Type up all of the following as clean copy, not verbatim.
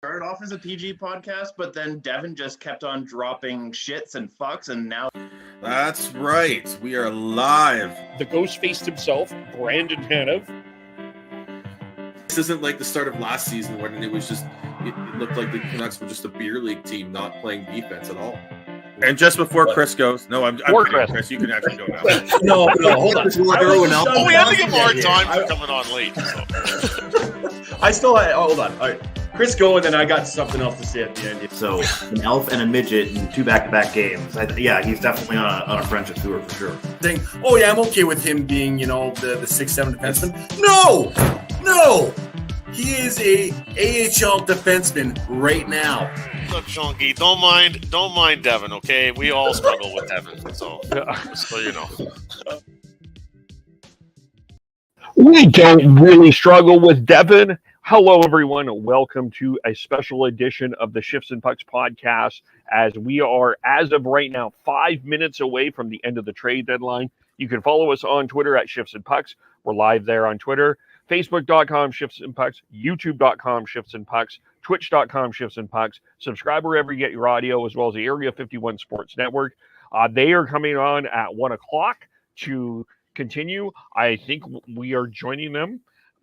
Started off as a PG podcast, but then Devin just kept on dropping shits and fucks, and now... That's right. We are live. The ghost faced himself, Brandon Tanev. This isn't like the start of last season when it was just, it looked like the Canucks were just a beer league team not playing defense at all. And just before Chris goes, no, I'm kidding, Chris, you can actually go now. No, hold on. Oh, we had to give more time for coming on late. So. I still had, hold on. All right. Chris, go, and then I got something else to say at the end. So, an elf and a midget in 2 back-to-back games. Yeah, he's definitely on a friendship tour for sure. Saying, oh yeah, I'm okay with him being, the 6'7" defenseman. No! He is a AHL defenseman right now. Look, Shonky, don't mind Devin, okay? We all struggle with Devin, so you know. We don't really struggle with Devin. Hello, everyone. Welcome to a special edition of the Shifts and Pucks podcast, as we are, as of right now, 5 minutes away from the end of the trade deadline. You can follow us on Twitter at Shifts and Pucks. We're live there on Twitter. Facebook.com Shifts and Pucks, YouTube.com Shifts and Pucks, Twitch.com Shifts and Pucks. Subscribe wherever you get your audio, as well as the Area 51 Sports Network. They are coming on at 1 o'clock to continue. I think we are joining them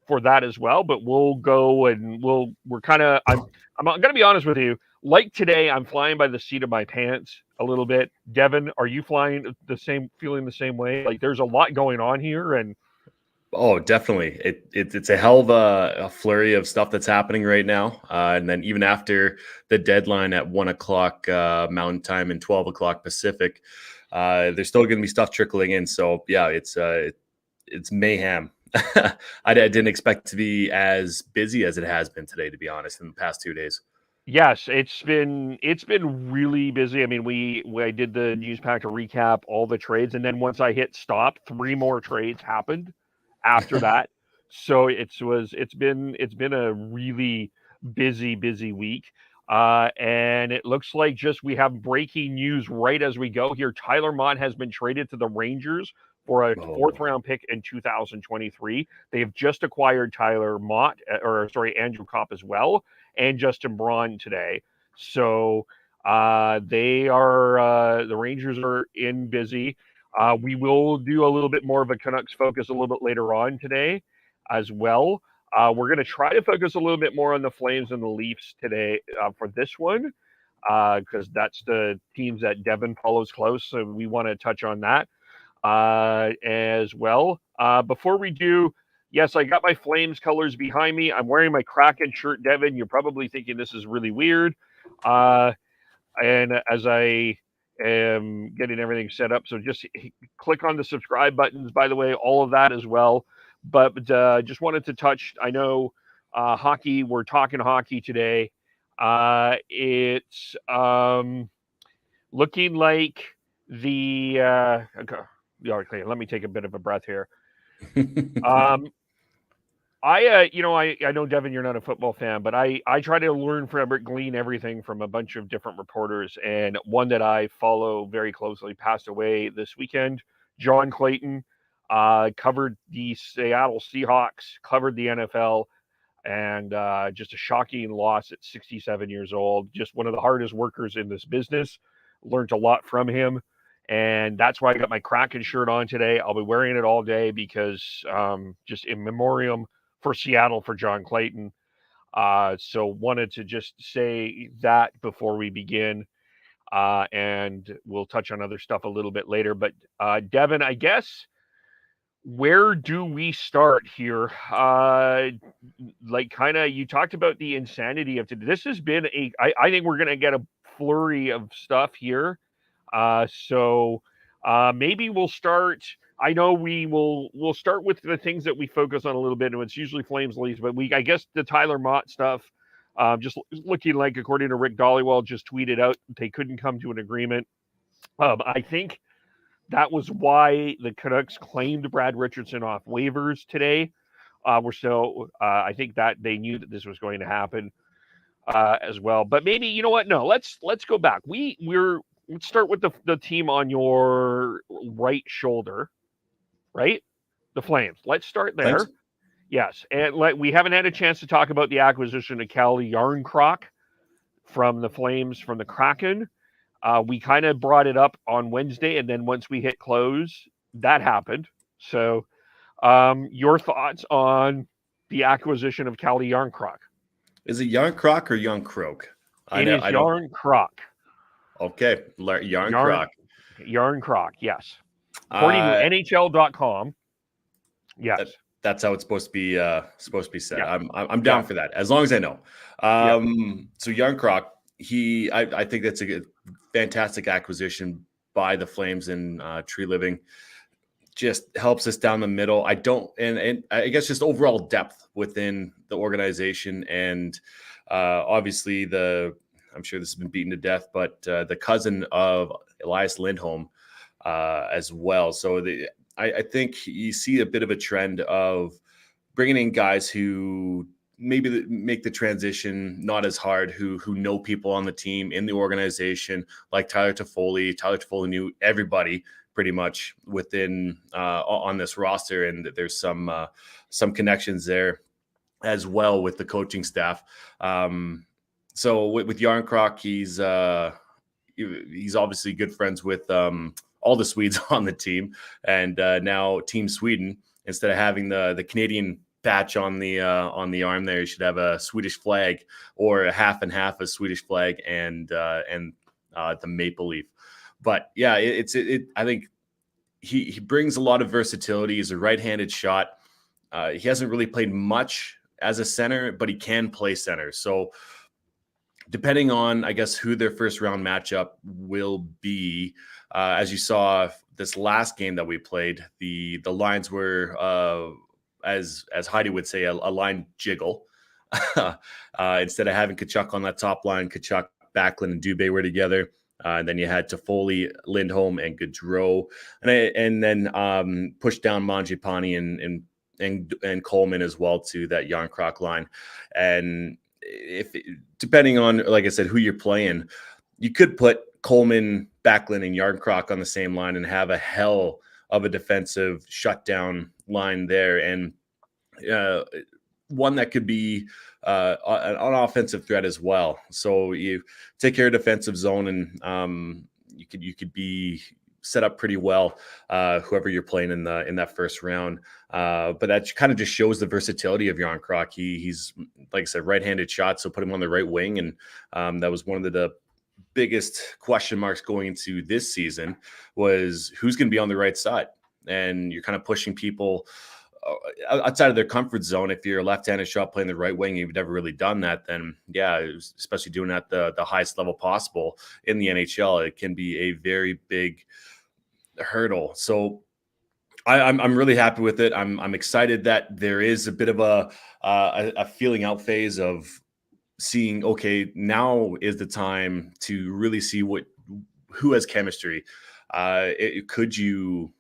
for that as well, but we'll go and we're kind of, I'm going to be honest with you. Like today, I'm flying by the seat of my pants a little bit. feeling the same way? Like there's a lot going on here, and oh, definitely. It's a hell of a flurry of stuff that's happening right now. And then even after the deadline at 1 o'clock Mountain Time and 12 o'clock Pacific, there's still going to be stuff trickling in. So yeah, it's mayhem. I didn't expect to be as busy as it has been today, to be honest, in the past 2 days. Yes, it's been really busy. I mean, I did the news pack to recap all the trades, and then once I hit stop, 3 more trades happened after that. So it's been a really busy week. And it looks like we have breaking news right as we go here. Tyler Mott has been traded to the Rangers for a 4th round pick in 2023. They have just acquired Andrew Copp as well, and Justin Braun today. So the Rangers are in busy. We will do a little bit more of a Canucks focus a little bit later on today as well. We're going to try to focus a little bit more on the Flames and the Leafs today for this one, because that's the teams that Devin follows close. So we want to touch on that as well. Before we do, yes, I got my Flames colors behind me. I'm wearing my Kraken shirt, Devin. You're probably thinking this is really weird. And as I am getting everything set up, so just click on the subscribe buttons, by the way, all of that as well. But just wanted to touch, I know hockey, we're talking hockey today. It's looking like okay, let me take a bit of a breath here. I know, Devin, you're not a football fan, but I try to glean everything from a bunch of different reporters. And one that I follow very closely passed away this weekend. John Clayton covered the Seattle Seahawks, covered the NFL, and just a shocking loss at 67 years old. Just one of the hardest workers in this business. Learned a lot from him. And that's why I got my Kraken shirt on today. I'll be wearing it all day because just in memoriam for Seattle for John Clayton. So wanted to just say that before we begin. And we'll touch on other stuff a little bit later. But Devin, I guess, where do we start here? You talked about the insanity of today. This has been I think we're going to get a flurry of stuff here. So maybe we'll start. I know we'll start with the things that we focus on a little bit, and it's usually Flames Leafs, but I guess the Tyler Mott stuff, just looking like, according to Rick Dollywell, just tweeted out they couldn't come to an agreement. I think that was why the Canucks claimed Brad Richardson off waivers today. I think that they knew that this was going to happen as well. But maybe, you know what? No, let's go back. Let's start with the team on your right shoulder, right? The Flames. Let's start there. Thanks. Yes, and we haven't had a chance to talk about the acquisition of Cal Jarnkrok from the Flames from the Kraken. We kind of brought it up on Wednesday, and then once we hit close, that happened. So, your thoughts on the acquisition of Cal Jarnkrok? Is it Jarnkrok or Jarnkrok? It is Jarnkrok. Okay, Jarnkrok. Jarnkrok, yes. According to NHL.com, yes. That's how it's supposed to be said. Yeah. I'm down for that, as long as I know. So Jarnkrok, I think that's a fantastic acquisition by the Flames and Tree Living. Just helps us down the middle. And I guess just overall depth within the organization, and obviously I'm sure this has been beaten to death, but the cousin of Elias Lindholm as well. So I think you see a bit of a trend of bringing in guys who maybe make the transition not as hard, who know people on the team, in the organization, like Tyler Toffoli. Tyler Toffoli knew everybody pretty much within on this roster, and there's some connections there as well with the coaching staff. So with Jarnkrok, he's obviously good friends with all the Swedes on the team, and now Team Sweden, instead of having the Canadian patch on the arm there, you should have a Swedish flag, or a half and half a Swedish flag and the maple leaf. But yeah, I think he brings a lot of versatility. He's a right-handed shot. He hasn't really played much as a center, but he can play center. So depending on, I guess, who their first round matchup will be, as you saw this last game that we played, the lines were, as Heidi would say, a line jiggle. Instead of having Tkachuk on that top line, Tkachuk, Backlund, and Dubé were together. And then you had Toffoli, Lindholm, and Giroux, and then pushed down Mangiapane and Coleman as well to that Jarnkrok line. And depending on, like I said, who you're playing, you could put Coleman, Backlund, and Jarnkrok on the same line and have a hell of a defensive shutdown line there, and one that could be an offensive threat as well. So you take care of defensive zone, and you could be set up pretty well, whoever you're playing in that first round. But that kind of just shows the versatility of Jarnkrok. He's, like I said, right-handed shot, so put him on the right wing, and that was one of the biggest question marks going into this season, was who's going to be on the right side. And you're kind of pushing people outside of their comfort zone. If you're a left-handed shot playing the right wing, you've never really done that, then yeah, especially doing that the highest level possible in the NHL, it can be a very big hurdle. So I'm really happy with it. I'm excited that there is a bit of a feeling out phase of seeing, okay, now is the time to really see who has chemistry. Could you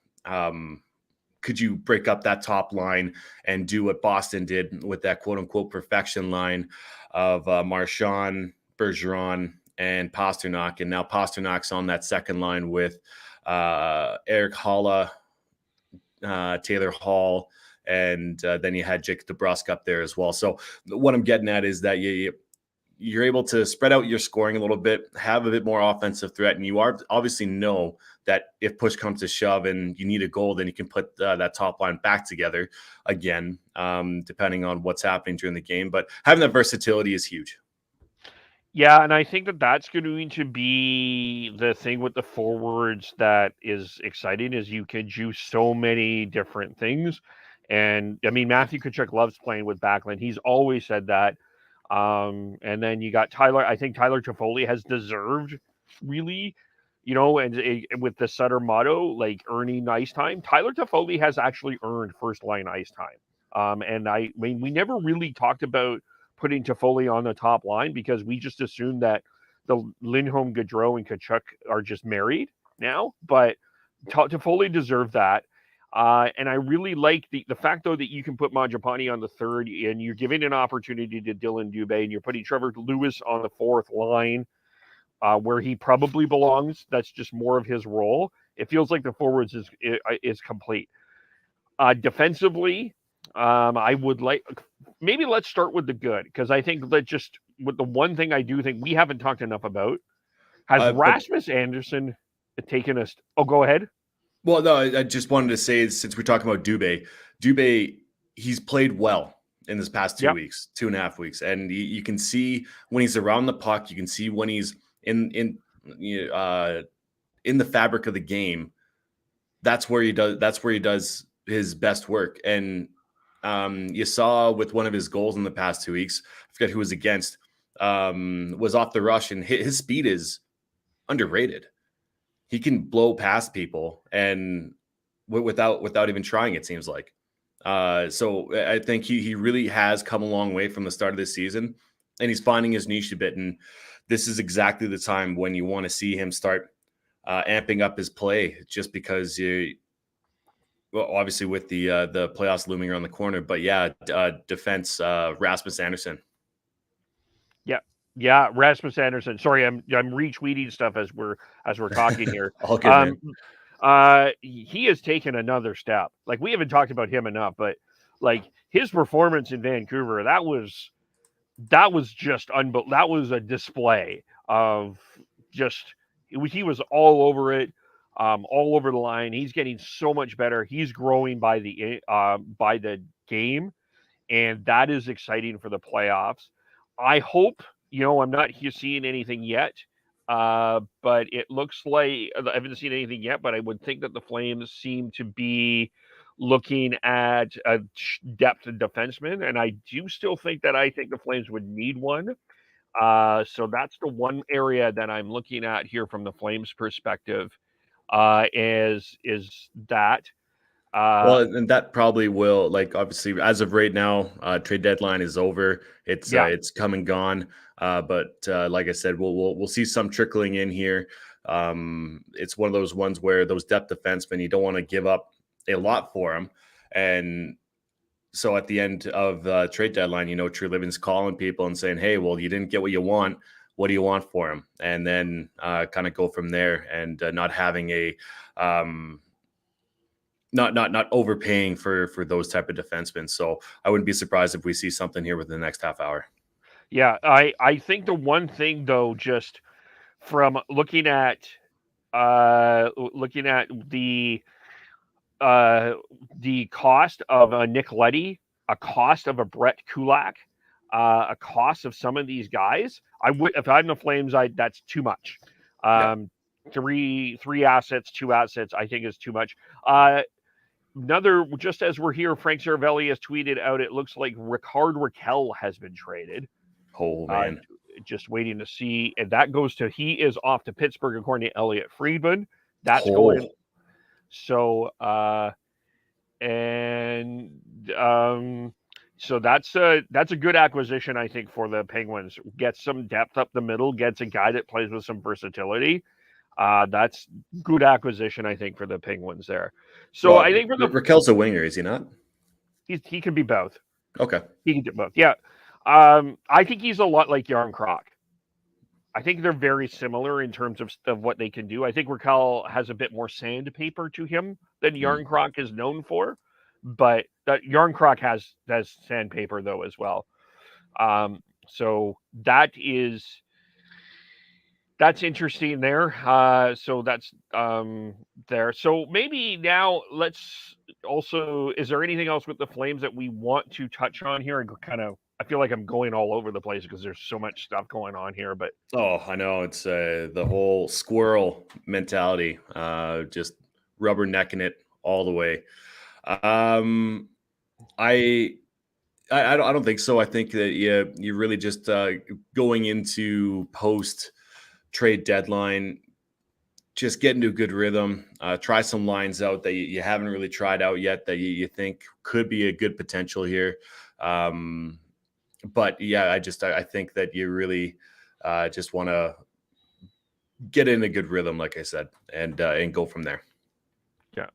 break up that top line and do what Boston did with that quote unquote perfection line of Marchand, Bergeron, and Pasternak? And now Pasternak's on that second line with Eric Haula, Taylor Hall, and then you had Jake DeBrusk up there as well. So what I'm getting at is that you're able to spread out your scoring a little bit, have a bit more offensive threat, and you obviously know that if push comes to shove and you need a goal, then you can put that top line back together again, depending on what's happening during the game. But having that versatility is huge. Yeah, and I think that's going to be the thing with the forwards that is exciting, is you can do so many different things. And I mean, Matthew Tkachuk loves playing with Backlund. He's always said that. And then you got Tyler. I think Tyler Toffoli has deserved, really, and with the Sutter motto, like earning ice time, Tyler Toffoli has actually earned first line ice time. And I mean, we never really talked about putting Toffoli on the top line because we just assumed that the Lindholm, Gaudreau, and Tkachuk are just married now. But Toffoli deserved that. And I really like the fact, though, that you can put Mangiapane on the third, and you're giving an opportunity to Dylan Dubé, and you're putting Trevor Lewis on the fourth line, where he probably belongs. That's just more of his role. It feels like the forwards is complete. Defensively, I would like maybe let's start with the good, because I think that just with the one thing I do think we haven't talked enough about has Rasmus Anderson taken us. Oh, go ahead. Well, no, I just wanted to say, since we're talking about Dubé, he's played well in this past 2 weeks, 2.5 weeks, and you can see when he's around the puck. You can see when he's in the fabric of the game. That's where he does his best work. And you saw with one of his goals in the past 2 weeks, I forget who was against, was off the rush, and his speed is underrated. He can blow past people and without even trying, it seems like. So I think he really has come a long way from the start of this season, and he's finding his niche a bit. And this is exactly the time when you want to see him start amping up his play, just because obviously with the playoffs looming around the corner. But defense, Rasmus Anderson. Yeah, Rasmus Anderson. Sorry, I'm retweeting stuff as we're talking here. All good, man. He has taken another step. Like, we haven't talked about him enough, but like his performance in Vancouver, that was just unbelievable. That was a display of just he was all over it, all over the line. He's getting so much better. He's growing by the game, and that is exciting for the playoffs. I hope. I'm not seeing anything yet, but it looks like I haven't seen anything yet. But I would think that the Flames seem to be looking at a depth defenseman, and I do still think the Flames would need one. So that's the one area that I'm looking at here from the Flames' perspective. Is that. Well, and that probably will, obviously, as of right now, trade deadline is over. It's come and gone. But like I said, we'll see some trickling in here. It's one of those ones where those depth defensemen, you don't want to give up a lot for them. And so at the end of the trade deadline, True Living's calling people and saying, hey, well, you didn't get what you want. What do you want for him? And then kind of go from there, and not having a not overpaying for those type of defensemen. So I wouldn't be surprised if we see something here within the next half hour. Yeah, I think the one thing, though, just from looking at the cost of a Nick Leddy, a cost of a Brett Kulak, a cost of some of these guys, I would, if I'm the Flames, that's too much. Three assets, 2 assets, I think is too much. Another, just as we're here, Frank Cervelli has tweeted out, it looks like Rackell has been traded. Oh, man. Just waiting to see. And that goes to, he is off to Pittsburgh, according to Elliot Friedman. That's going. So, so that's a good acquisition, I think, for the Penguins. Gets some depth up the middle, gets a guy that plays with some versatility. That's good acquisition, I think, for the Penguins there. So I think for the Raquel's a winger, is he not? He can be both. Okay, he can do both. Yeah, I think he's a lot like Jarnkrok. I think they're very similar in terms of what they can do. I think Rackell has a bit more sandpaper to him than Jarnkrok is known for, but that Jarnkrok has sandpaper though as well. So that's interesting there. So that's there. So maybe now let's also, is there anything else with the Flames that we want to touch on here? And kind of, I feel like I'm going all over the place because there's so much stuff going on here, but. Oh, I know. It's the whole squirrel mentality, just rubbernecking it all the way. I don't think so. I think that you're really just going into post trade deadline, just get into a good rhythm, try some lines out that you haven't really tried out yet that you think could be a good potential here. But yeah, I think that you really just want to get in a good rhythm, like I said, and go from there. Yeah.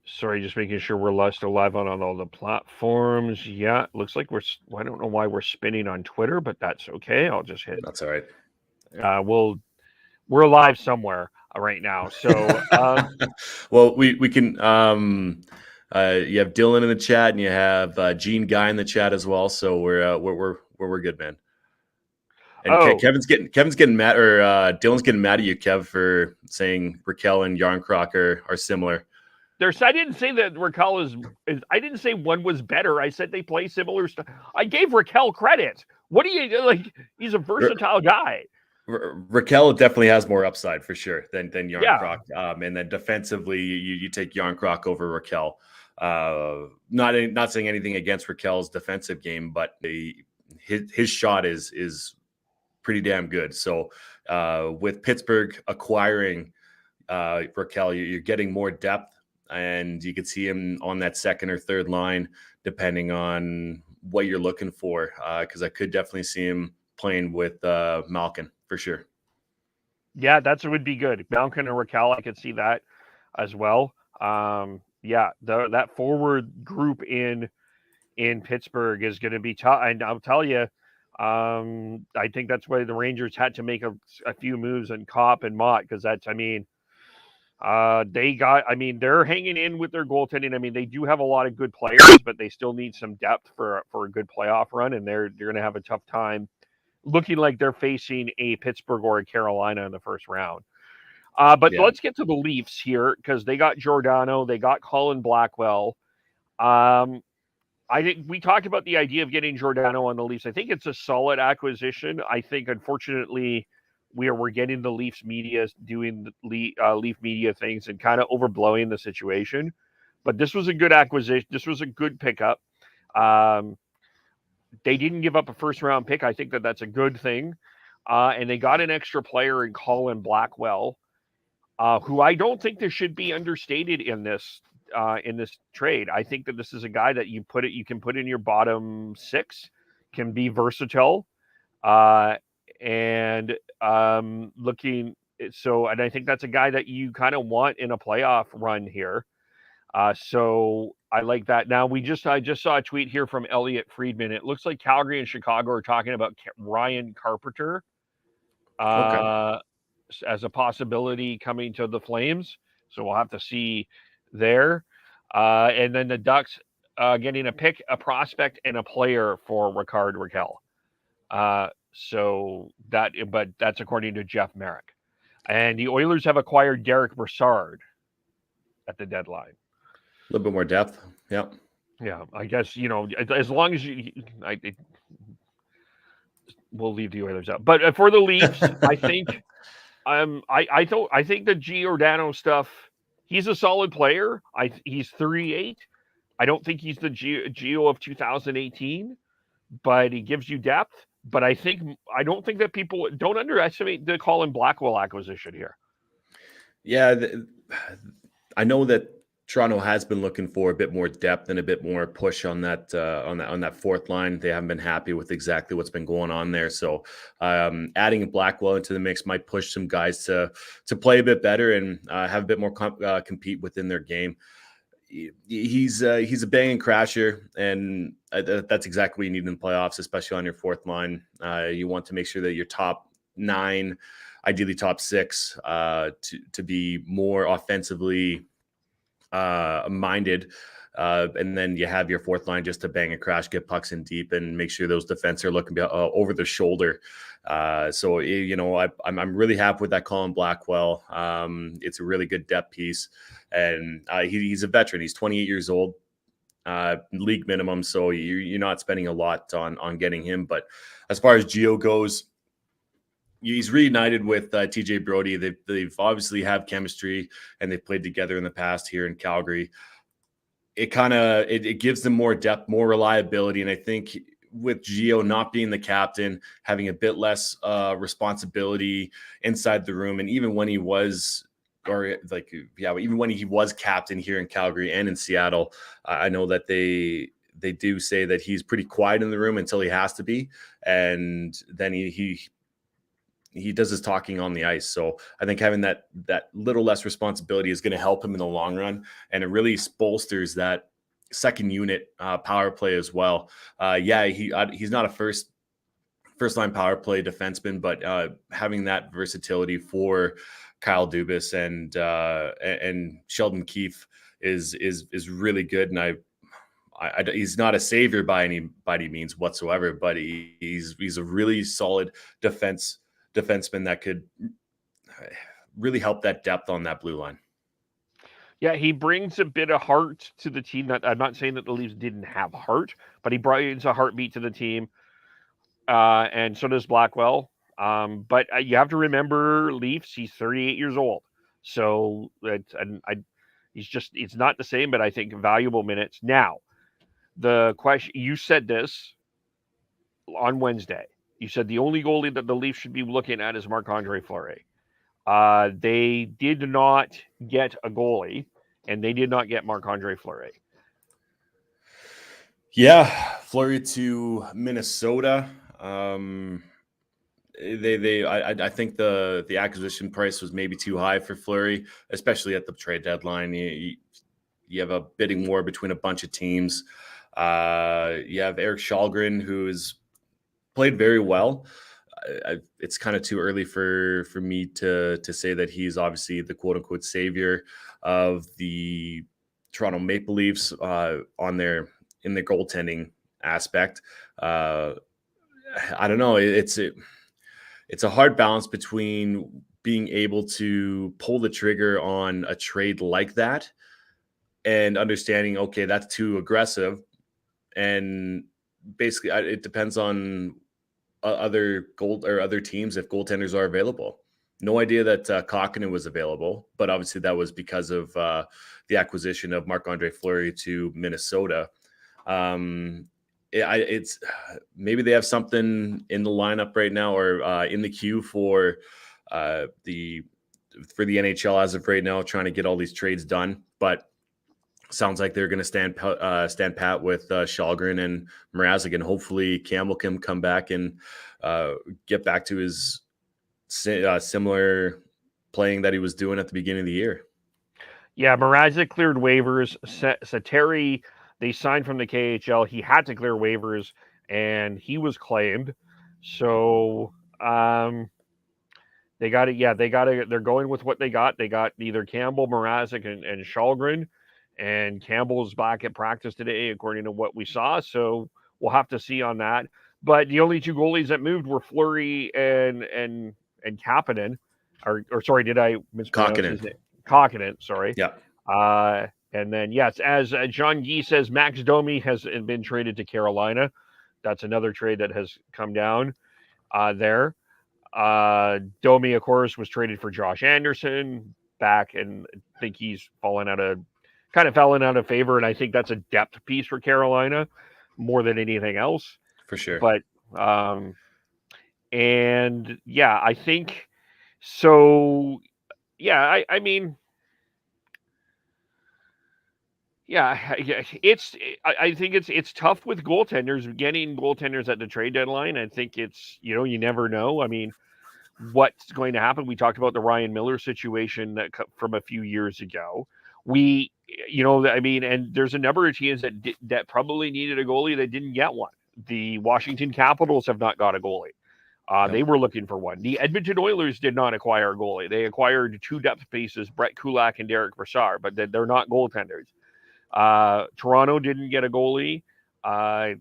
Sorry, just making sure we're still live on all the platforms. Yeah, it looks like I don't know why we're spinning on Twitter, but that's okay. I'll just hit. That's all right. We're live somewhere right now. So, well, we can You have Dylan in the chat, and you have Gene Guy in the chat as well. So we're good, man. And Kevin's getting mad, or Dylan's getting mad at you, Kev, for saying Rackell and Jarnkrok are similar. I didn't say that Rackell is. I didn't say one was better. I said they play similar stuff. I gave Rackell credit. What do you like? He's a versatile guy. Rackell definitely has more upside for sure than Jarnkrok. Yeah. And then defensively, you take Jarnkrok over Rackell. Not saying anything against Rackell's defensive game, but his shot is pretty damn good. So with Pittsburgh acquiring Rackell, you're getting more depth. And you could see him on that second or third line, depending on what you're looking for. Because I could definitely see him playing with Malkin for sure. Yeah, would be good. Malkin and Rackell, I could see that as well. That forward group in Pittsburgh is going to be tough. And I'll tell you, I think that's why the Rangers had to make a few moves in Copp and Mott, because they're hanging in with their goaltending. I mean, they do have a lot of good players, but they still need some depth for a good playoff run, and they're going to have a tough time looking like they're facing a Pittsburgh or a Carolina in the first round. Let's get to the Leafs here, because they got Giordano, they got Colin Blackwell. I think we talked about the idea of getting Giordano on the Leafs. I think it's a solid acquisition. I think, unfortunately, we're getting the Leafs media doing Leaf media things and kind of overblowing the situation. But this was a good acquisition. This was a good pickup. They didn't give up a first-round pick. I think that's a good thing. And they got an extra player in Colin Blackwell, who I don't think there should be understated in this trade. I think that this is a guy that you can put in your bottom six, can be versatile. And I think that's a guy that you kind of want in a playoff run here. So I like that. Now I just saw a tweet here from Elliot Friedman. It looks like Calgary and Chicago are talking about Ryan Carpenter as a possibility coming to the Flames. So we'll have to see there. And then the Ducks getting a pick, a prospect, and a player for Rickard Rackell. But that's according to Jeff Merrick. And the Oilers have acquired Derrick Broussard at the deadline. A little bit more depth. Yeah. Yeah. I guess, as long as we'll leave the Oilers out. But for the Leafs, I think, I think the Giordano stuff, he's a solid player. He's 38. I don't think he's the Gio of 2018, but he gives you depth. But I don't think that people don't underestimate the Colin Blackwell acquisition here. Yeah, I know that Toronto has been looking for a bit more depth and a bit more push on that fourth line. They haven't been happy with exactly what's been going on there. So adding Blackwell into the mix might push some guys to play a bit better and have a bit more compete within their game. He's a banging crasher, and that's exactly what you need in the playoffs, especially on your fourth line. You want to make sure that your top 9, ideally top 6, to be more offensively minded. And then you have your fourth line just to bang and crash, get pucks in deep, and make sure those defense are looking over their shoulder. So I'm really happy with that Colin Blackwell. It's a really good depth piece, and he's a veteran. He's 28 years old, league minimum. So you're not spending a lot on getting him. But as far as Gio goes, he's reunited with TJ Brody. They've obviously have chemistry, and they've played together in the past here in Calgary. It gives them more depth, more reliability. And I think with Gio not being the captain, having a bit less responsibility inside the room, and even when he was captain here in Calgary and in Seattle, I know that they do say that he's pretty quiet in the room until he has to be, and then he does his talking on the ice. So I think having that little less responsibility is going to help him in the long run. And it really bolsters that second unit power play as well. He's not a first line power play defenseman, but having that versatility for Kyle Dubas and Sheldon Keefe is really good, and he's not a savior by any means whatsoever, but he's a really solid defenseman that could really help that depth on that blue line. Yeah, he brings a bit of heart to the team. I'm not saying that the Leafs didn't have heart, but he brings a heartbeat to the team, and so does Blackwell. But you have to remember, Leafs, he's 38 years old, so it's not the same, but I think valuable minutes. Now, the question, you said this on Wednesday. You said the only goalie that the Leafs should be looking at is Marc-Andre Fleury. They did not get a goalie, and they did not get Marc-Andre Fleury. Yeah, Fleury to Minnesota. I think the acquisition price was maybe too high for Fleury, especially at the trade deadline. You have a bidding war between a bunch of teams. You have Erik Källgren, who's played very well. It's kind of too early for me to say that he's obviously the quote unquote savior of the Toronto Maple Leafs in their goaltending aspect. I don't know. It's a hard balance between being able to pull the trigger on a trade like that and understanding, okay, that's too aggressive. And basically it depends on other teams if goaltenders are available. No idea that Kokkonen was available, but obviously that was because of the acquisition of Marc-Andre Fleury to Minnesota. It's maybe they have something in the lineup right now or in the queue for the NHL as of right now, trying to get all these trades done. But sounds like they're going to stand pat with Källgren and Mrazek, and hopefully Campbell can come back and get back to his similar playing that he was doing at the beginning of the year. Yeah, Mrazek cleared waivers. Sateri, they signed from the KHL. He had to clear waivers, and he was claimed. So they got it. Yeah, they're going with what they got. They got either Campbell, Mrazek, and Källgren. And Campbell's back at practice today, according to what we saw. So we'll have to see on that. But the only two goalies that moved were Fleury and Kapanen. Or sorry, did I mispronounce his name? Kokkonen, sorry. Yeah. And then, yes, as John Gee says, Max Domi has been traded to Carolina. That's another trade that has come down there. Domi, of course, was traded for Josh Anderson back, and I think he's fallen out of favor, and I think that's a depth piece for Carolina more than anything else. For sure. But, and yeah, I think so. Yeah, I mean, yeah, I think it's tough with goaltenders, getting goaltenders at the trade deadline. I think it's, you never know. I mean, what's going to happen? We talked about the Ryan Miller situation from a few years ago. And there's a number of teams that probably needed a goalie that didn't get one. The Washington Capitals have not got a goalie. They were looking for one. The Edmonton Oilers did not acquire a goalie. They acquired two depth pieces, Brett Kulak and Derrick Broussard, but they're not goaltenders. Toronto didn't get a goalie. And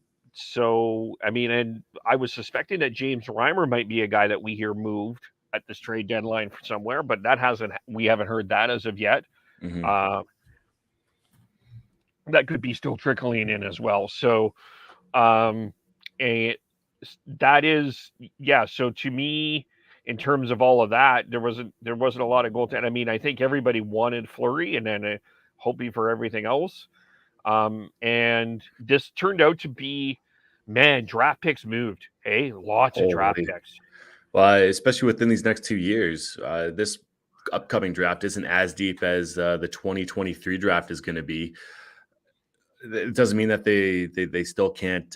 I was suspecting that James Reimer might be a guy that we hear moved at this trade deadline for somewhere, but we haven't heard that as of yet. Mm-hmm. That could be still trickling in as well. So, that is, yeah. So to me, in terms of all of that, there wasn't a lot of goaltending. I mean, I think everybody wanted Fleury, and then hoping for everything else. And this turned out to be, draft picks moved. Hey, lots of draft picks. Well, especially within these next 2 years, this upcoming draft isn't as deep as the 2023 draft is going to be. It doesn't mean that they still can't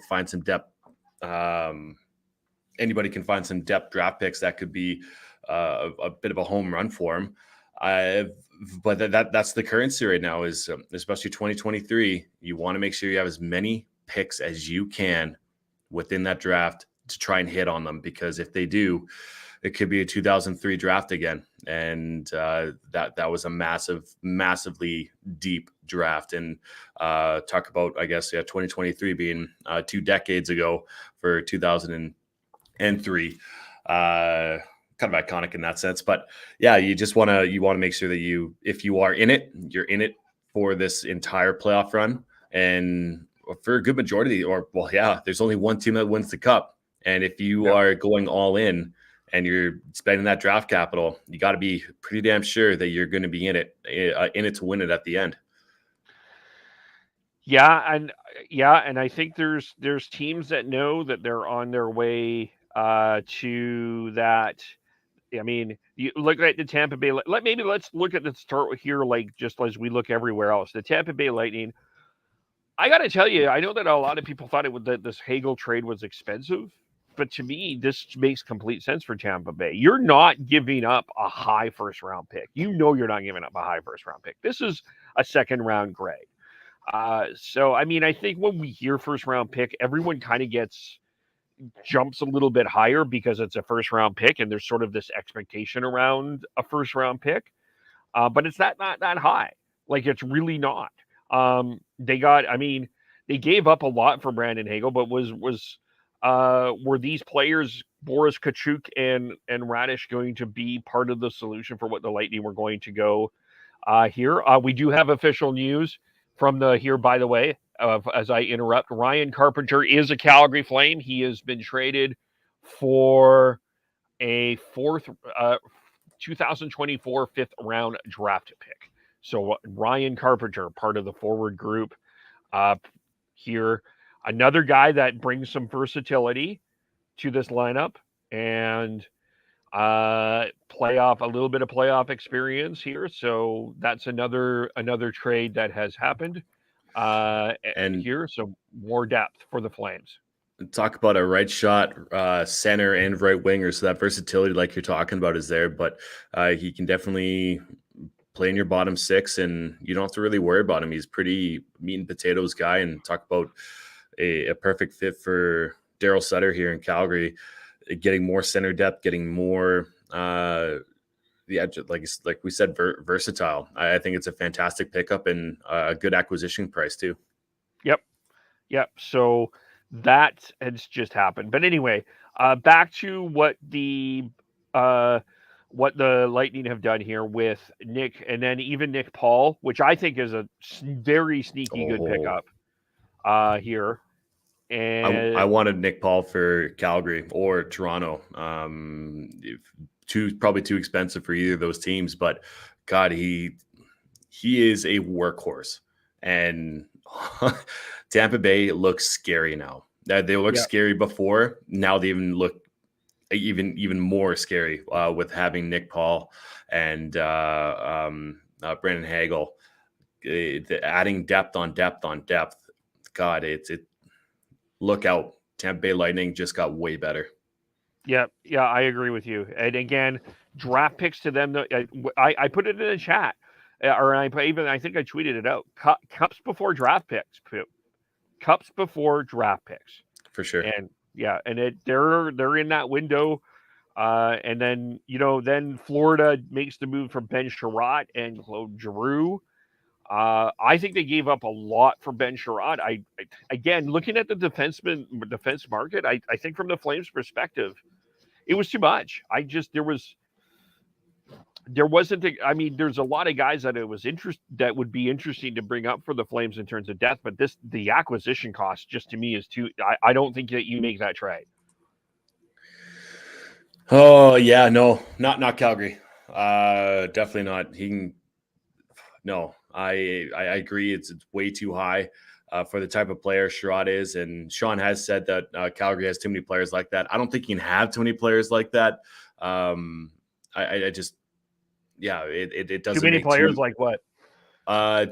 find some depth. Anybody can find some depth draft picks that could be a bit of a home run for them. But that's the currency right now, is especially 2023. You want to make sure you have as many picks as you can within that draft to try and hit on them, because if they do, it could be a 2003 draft again. And that was a massively deep draft. And talk about, I guess, 2023 being 2 decades ago for 2003. Kind of iconic in that sense. But yeah, you want to make sure that if you are in it, you're in it for this entire playoff run. And for a good majority, there's only one team that wins the cup. And if you are going all in and you're spending that draft capital, you got to be pretty damn sure that you're going to be in it to win it at the end. And I think there's teams that know that they're on their way to that. I mean, you look at the Tampa Bay. Let's look at the start here, like just as we look everywhere else. The Tampa Bay Lightning. I got to tell you, I know that a lot of people thought that this Hagel trade was expensive, but to me, this makes complete sense for Tampa Bay. You're not giving up a high first-round pick. You know you're not giving up a high first-round pick. This is a second-round grade. So, I mean, I think when we hear first-round pick, everyone kind of jumps a little bit higher because it's a first-round pick, and there's sort of this expectation around a first-round pick. But it's not that high. Like, it's really not. They gave up a lot for Brandon Hagel, but were these players, Boris Kachuk and Radish, going to be part of the solution for what the Lightning were going to go here? We do have official news from by the way, as I interrupt, Ryan Carpenter is a Calgary Flame. He has been traded for a 2024 5th round draft pick. So Ryan Carpenter, part of the forward group here. Another guy that brings some versatility to this lineup and a little bit of playoff experience here. So that's another trade that has happened and here. So more depth for the Flames. Talk about a right shot center and right winger. So that versatility, like you're talking about, is there, but he can definitely play in your bottom six, and you don't have to really worry about him. He's pretty meat and potatoes guy. And talk about a perfect fit for Daryl Sutter here in Calgary, getting more center depth, getting more, like we said, versatile. I think it's a fantastic pickup and a good acquisition price too. Yep. So that has just happened. But anyway, back to what the Lightning have done here with Nick, and then even Nick Paul, which I think is a very sneaky good pickup here. And I wanted Nick Paul for Calgary or Toronto. Probably too expensive for either of those teams, but God, he is a workhorse, and Tampa Bay looks scary now. They look scary before. Now they even look even more scary with having Nick Paul and Brandon Hagel, adding depth on depth on depth. God, it look out. Tampa Bay Lightning just got way better. Yeah, I agree with you. And again, draft picks to them. I put it in the chat, or I think I tweeted it out. Cups before draft picks. Cups before draft picks. For sure. And yeah, and they're in that window. And then, then Florida makes the move for Ben Chariot and Claude Giroux. I think they gave up a lot for Ben Chariot. Again, looking at the defense market, I think from the Flames' perspective, it was too much. There's a lot of guys that would be interesting to bring up for the Flames in terms of depth, but the acquisition cost just to me is too. I don't think that you make that trade. Oh yeah, no, not Calgary. Definitely not. No, I agree. It's way too high for the type of player Sherrod is, and Sean has said that Calgary has too many players like that. I don't think you can have too many players like that. It doesn't. Too many players like what? Shot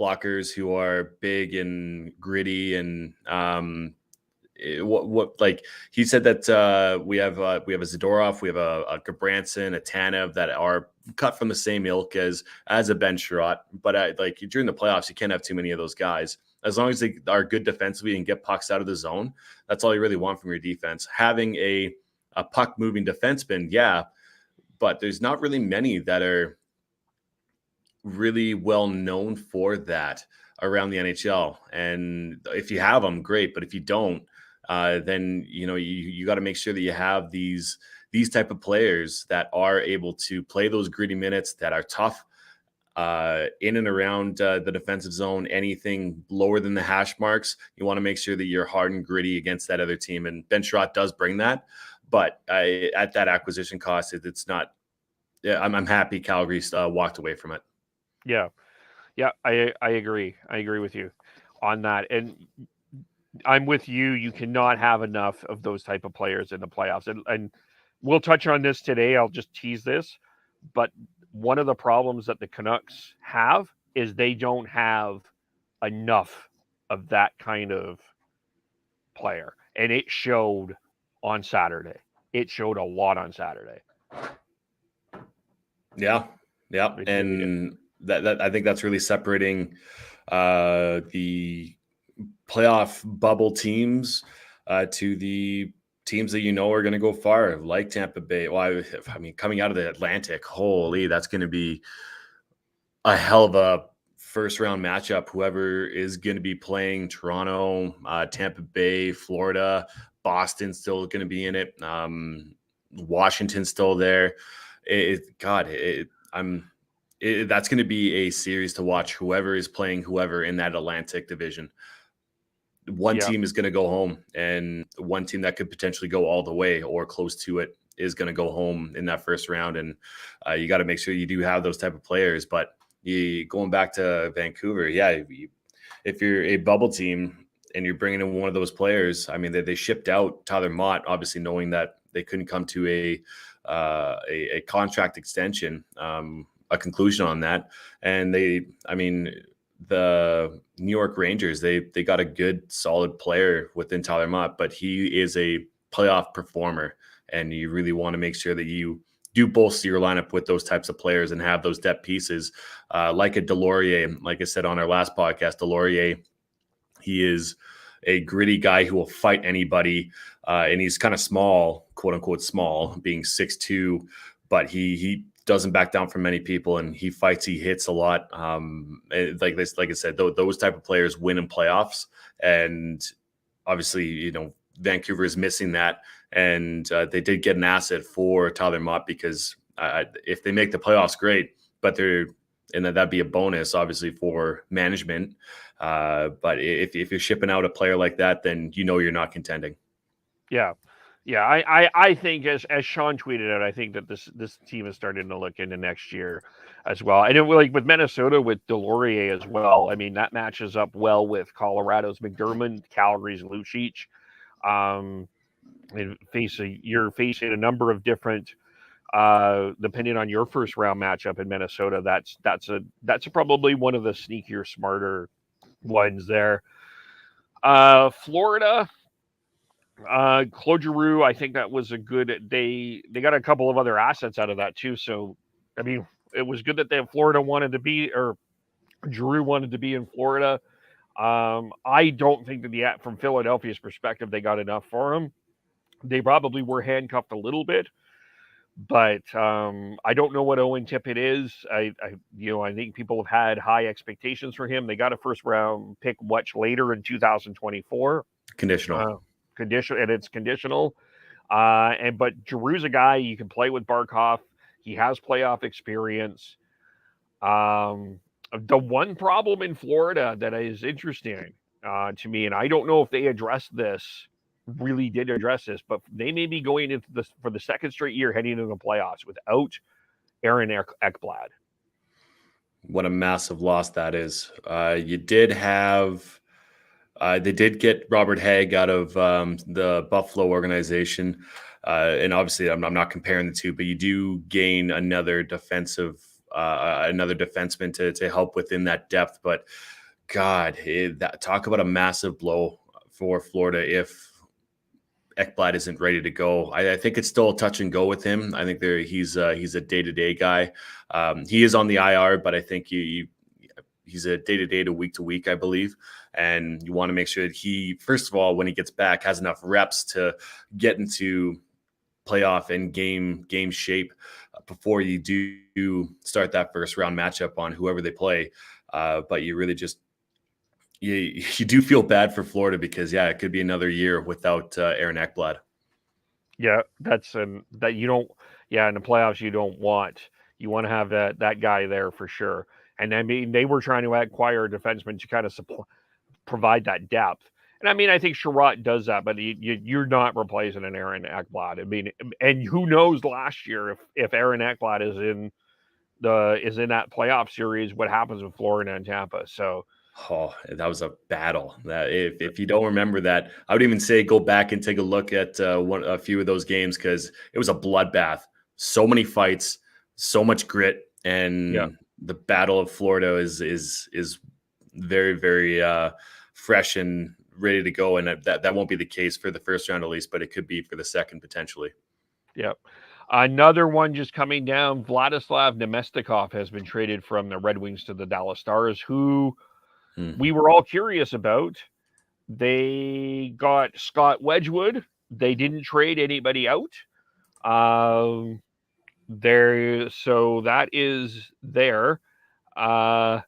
blockers who are big and gritty and what like he said that we have a Zadorov, we have a Gabranson, a Tanev that are cut from the same ilk as a Ben Sherratt, but like during the playoffs you can't have too many of those guys. As long as they are good defensively and get pucks out of the zone, that's all you really want from your defense. Having a a puck moving defenseman, yeah, but there's not really many that are really well known for that around the NHL. And if you have them, great. But if you don't, then you got to make sure that you have these type of players that are able to play those gritty minutes, that are tough in and around the defensive zone. Anything lower than the hash marks, you want to make sure that you're hard and gritty against that other team. And Ben Sherratt does bring that, but at that acquisition cost, it's not. Yeah, I'm happy Calgary walked away from it. Yeah, I agree. I agree with you on that, and I'm with you. You cannot have enough of those type of players in the playoffs, and we'll touch on this today. I'll just tease this, but one of the problems that the Canucks have is they don't have enough of that kind of player, and it showed on Saturday. It showed a lot on Saturday. Yeah, and that I think that's really separating the playoff bubble teams to the teams that are going to go far, like Tampa Bay. Well, I mean, coming out of the Atlantic, holy, that's going to be a hell of a first round matchup. Whoever is going to be playing Toronto, Tampa Bay, Florida, Boston still going to be in it. Washington's still there. That's going to be a series to watch. Whoever is playing whoever in that Atlantic division. One team is going to go home, and one team that could potentially go all the way or close to it is going to go home in that first round. And you got to make sure you do have those type of players. But going back to Vancouver, if you're a bubble team and you're bringing in one of those players, I mean, they shipped out Tyler Mott, obviously knowing that they couldn't come to a contract extension, a conclusion on that. And the New York Rangers, they got a good, solid player within Tyler Mott, but he is a playoff performer, and you really want to make sure that you do bolster your lineup with those types of players and have those depth pieces, like a Delorier. Like I said on our last podcast, Delorier, he is a gritty guy who will fight anybody, and he's kind of small, quote unquote small, being 6'2", but he doesn't back down from many people, and he fights, he hits a lot. Like I said, those type of players win in playoffs, and obviously, Vancouver is missing that, and they did get an asset for Tyler Mott because if they make the playoffs, great, but that'd be a bonus, obviously, for management. But if you're shipping out a player like that, then you're not contending. Yeah, I think as Sean tweeted out, I think that this team is starting to look into next year as well. And with Minnesota, with Delorier as well, I mean, that matches up well with Colorado's McDermott, Calgary's Lucic. You're facing a number of different, depending on your first round matchup in Minnesota, that's probably one of the sneakier, smarter ones there. Florida. Claude Giroux, I think that was a good. They got a couple of other assets out of that too. So, I mean, it was good that Florida wanted to be, or Giroux wanted to be in Florida. I don't think that from Philadelphia's perspective, they got enough for him. They probably were handcuffed a little bit, but I don't know what Owen Tippett is. I think people have had high expectations for him. They got a first round pick much later in 2024. Conditional. And it's conditional. But Giroux's a guy you can play with Barkov. He has playoff experience. The one problem in Florida that is interesting to me, and I don't know if they really did address this, but they may be going into this for the second straight year heading into the playoffs without Aaron Ekblad. What a massive loss that is. You did have. They did get Robert Haig out of the Buffalo organization. And obviously, I'm not comparing the two, but you do gain another defenseman to help within that depth. But God, talk about a massive blow for Florida if Ekblad isn't ready to go. I think it's still a touch and go with him. I think he's a day-to-day guy. He is on the IR, but I think he's a day-to-day to week-to-week, I believe. And you want to make sure that he, first of all, when he gets back, has enough reps to get into playoff and game shape before you do start that first round matchup on whoever they play. But you really just you do feel bad for Florida because it could be another year without Aaron Ekblad. Yeah, that's that you don't. Yeah, in the playoffs you don't want. You want to have that guy there for sure. And I mean, they were trying to acquire a defenseman to kind of provide that depth. And I mean, I think Chariot does that, but you're not replacing an Aaron Ekblad. I mean, and who knows last year if Aaron Ekblad is in that playoff series, what happens with Florida and Tampa? So. Oh, that was a battle. That if you don't remember that, I would even say go back and take a look at a few of those games because it was a bloodbath. So many fights, so much grit, and the Battle of Florida is very, very fresh and ready to go. And that won't be the case for the first round at least, but it could be for the second potentially. Yep. Another one just coming down. Vladislav Domesticoff has been traded from the Red Wings to the Dallas Stars, who we were all curious about. They got Scott Wedgwood. They didn't trade anybody out. So that is there. So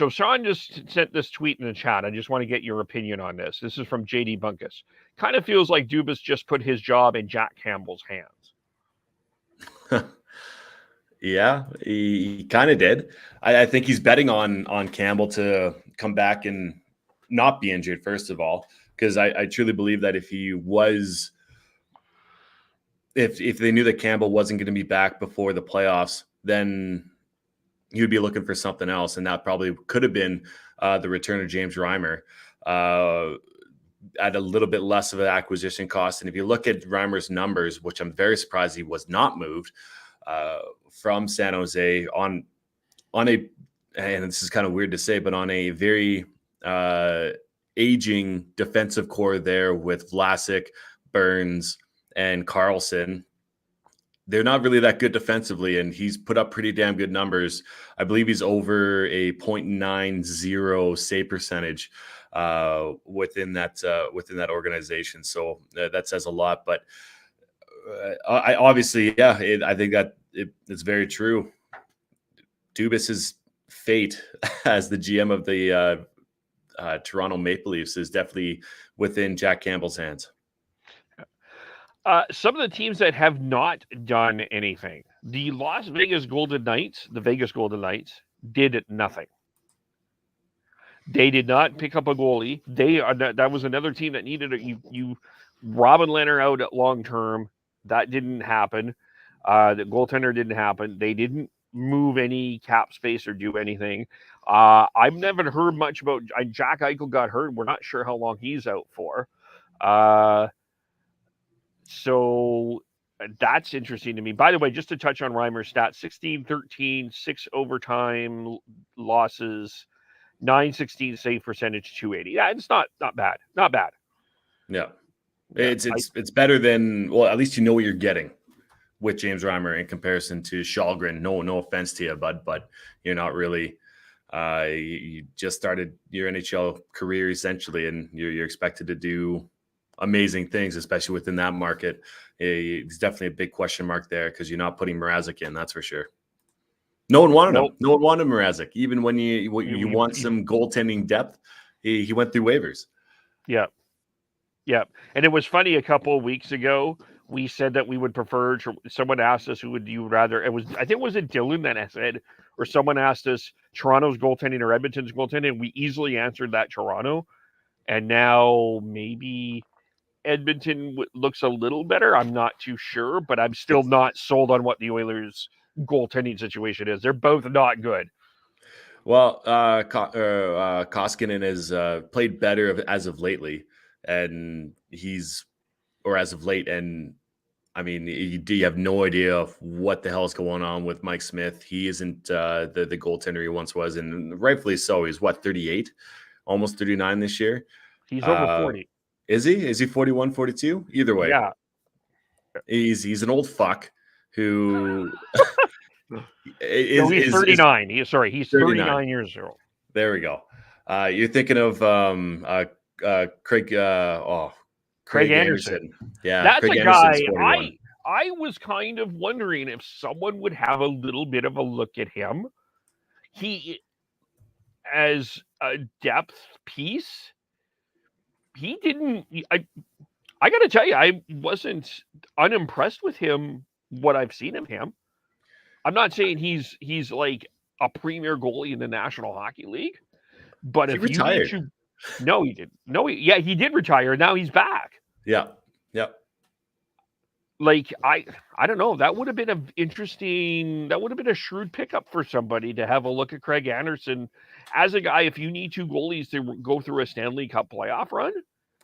Sean just sent this tweet in the chat. I just want to get your opinion on this. This is from JD Bunkus. Kind of feels like Dubas just put his job in Jack Campbell's hands. Yeah, he kind of did. I think he's betting on Campbell to come back and not be injured, first of all, because I truly believe that if they knew that Campbell wasn't going to be back before the playoffs, then he would be looking for something else. And that probably could have been the return of James Reimer at a little bit less of an acquisition cost. And if you look at Reimer's numbers, which I'm very surprised he was not moved from San Jose on a, and this is kind of weird to say, but on a very aging defensive core there with Vlasic, Burns, and Carlson. They're not really that good defensively, and he's put up pretty damn good numbers. I believe he's over a .90 save percentage within that organization. So that says a lot. But I obviously, I think that it's very true. Dubas's fate as the GM of the Toronto Maple Leafs is definitely within Jack Campbell's hands. Some of the teams that have not done anything, the Vegas Golden Knights, did nothing. They did not pick up a goalie. That was another team that needed you Robin Leonard out at long term. That didn't happen. The goaltender didn't happen. They didn't move any cap space or do anything. I've never heard much about Jack Eichel got hurt. We're not sure how long he's out for. So that's interesting to me. By the way, just to touch on Reimer's stats, 16-13, 6 overtime losses, 916 save percentage, 280. Yeah, it's not bad. Not bad. Yeah. It's better than, well, at least you know what you're getting with James Reimer in comparison to Shalgren. No offense to you, bud, but you're not really you just started your NHL career essentially, and you're expected to do amazing things, especially within that market. It's definitely a big question mark there because you're not putting Mrazek in, that's for sure. No one wanted him. No one wanted Mrazek. Even when you want some goaltending depth, he went through waivers. Yeah. Yeah. And it was funny, a couple of weeks ago, we said that we would prefer, someone asked us, who would you rather, I think was it Dylan that said, or someone asked us Toronto's goaltending or Edmonton's goaltending, and we easily answered that Toronto. And now maybe Edmonton looks a little better. I'm not too sure, but I'm still not sold on what the Oilers' goaltending situation is. They're both not good. Well, Koskinen has played better as of lately, and as of late. And I mean, you have no idea of what the hell is going on with Mike Smith. He isn't the goaltender he once was, and rightfully so. He's 38, almost 39 this year. He's over 40. Is he? Is he 41, 42? Either way. Yeah. He's an old fuck who he's 39. He's 39 years old. There we go. You're thinking of Craig Craig Anderson. Yeah, That's Craig a guy Anderson's 41. I was kind of wondering if someone would have a little bit of a look at him. He, as a depth piece, he didn't. I got to tell you, I wasn't unimpressed with him. What I've seen of him, I'm not saying he's like a premier goalie in the National Hockey League, but He if retired. you need to, no, he didn't. No, he did retire. Now he's back. Yeah. Like I don't know. That would have been an interesting. That would have been a shrewd pickup for somebody to have a look at Craig Anderson as a guy. If you need two goalies to go through a Stanley Cup playoff run,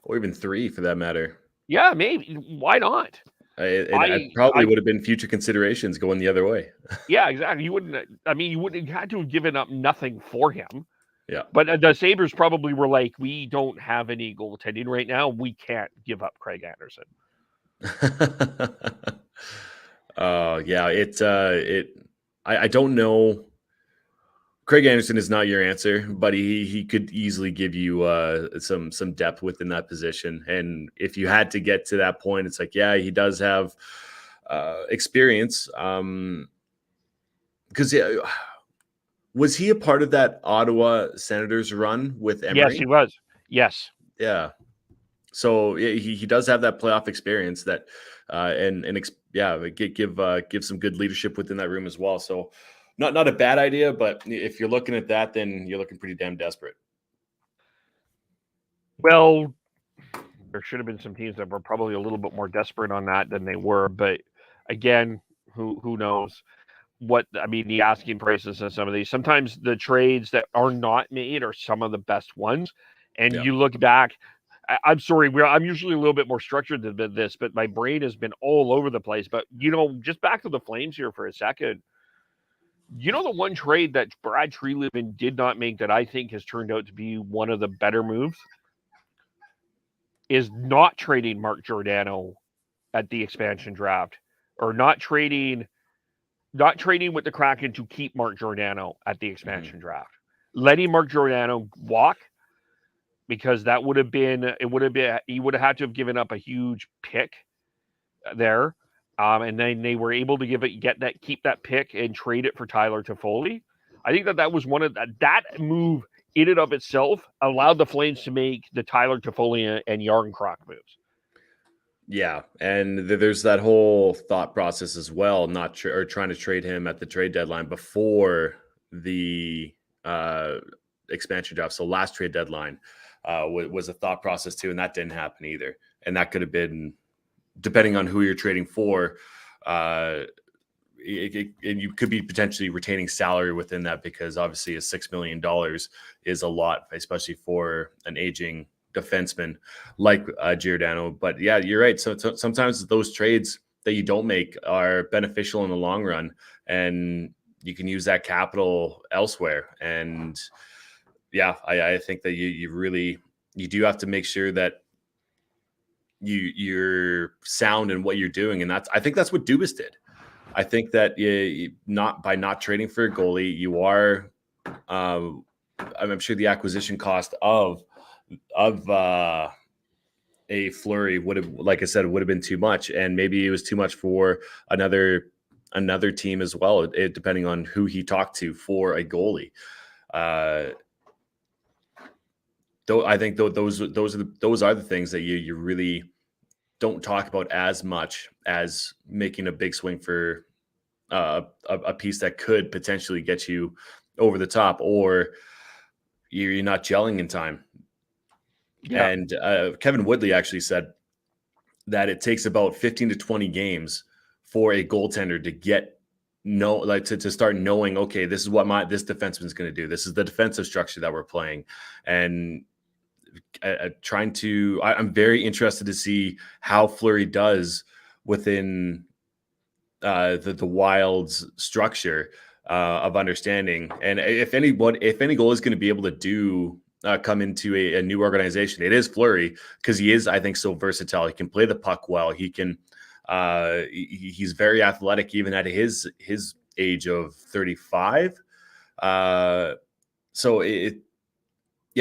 Or even 3 for that matter. yeah, maybe. Why not? It probably would have been future considerations going the other way. Yeah, exactly. You wouldn't have had to have given up nothing for him. Yeah. But the Sabres probably were like, we don't have any goaltending right now. We can't give up Craig Anderson. I don't know. Craig Anderson is not your answer, but he could easily give you some depth within that position. And if you had to get to that point, it's like, yeah, he does have experience. Because was he a part of that Ottawa Senators run with Emery? Yes, he was. Yes. Yeah. So he does have that playoff experience that give some good leadership within that room as well. So not a bad idea, but if you're looking at that, then you're looking pretty damn desperate. Well, there should have been some teams that were probably a little bit more desperate on that than they were. But again, who knows the asking prices on some of these. Sometimes the trades that are not made are some of the best ones. And you look back, I'm sorry, I'm usually a little bit more structured than this, but my brain has been all over the place. But, just back to the Flames here for a second. The one trade that Brad Treliving did not make that I think has turned out to be one of the better moves is not trading Mark Giordano at the expansion draft, or not trading with the Kraken to keep Mark Giordano at the expansion draft. Letting Mark Giordano walk, because he would have had to have given up a huge pick there. And then they were able to keep that pick and trade it for Tyler Toffoli. I think that was one of that move in and of itself allowed the Flames to make the Tyler Toffoli and Jarnkrok moves. Yeah, and there's that whole thought process as well, trying to trade him at the trade deadline before the expansion draft. So last trade deadline was a thought process too, and that didn't happen either. And that could have been, depending on who you're trading for, and you could be potentially retaining salary within that, because obviously a $6 million is a lot, especially for an aging defenseman like Giordano. But yeah, you're right. So sometimes those trades that you don't make are beneficial in the long run, and you can use that capital elsewhere. And yeah, I think that you do have to make sure that you're sound in what you're doing. And I think that's what Dubas did. I think that by not trading for a goalie, you are, I'm sure the acquisition cost of a Flurry would have, like I said, would have been too much, and maybe it was too much for another team as well, depending on who he talked to for a goalie. Though I think those are the things that you really don't talk about as much as making a big swing for a piece that could potentially get you over the top, or you're not gelling in time. Yeah. And Kevin Woodley actually said that it takes about 15 to 20 games for a goaltender to to start knowing, okay, this is what this defenseman's going to do. This is the defensive structure that we're playing. And I'm very interested to see how Flurry does within the Wild's structure of understanding. And if any goal is going to be able to do come into a new organization, it is Flurry, because he is, I think, so versatile. He can play the puck well. He can he's very athletic even at his age of 35. So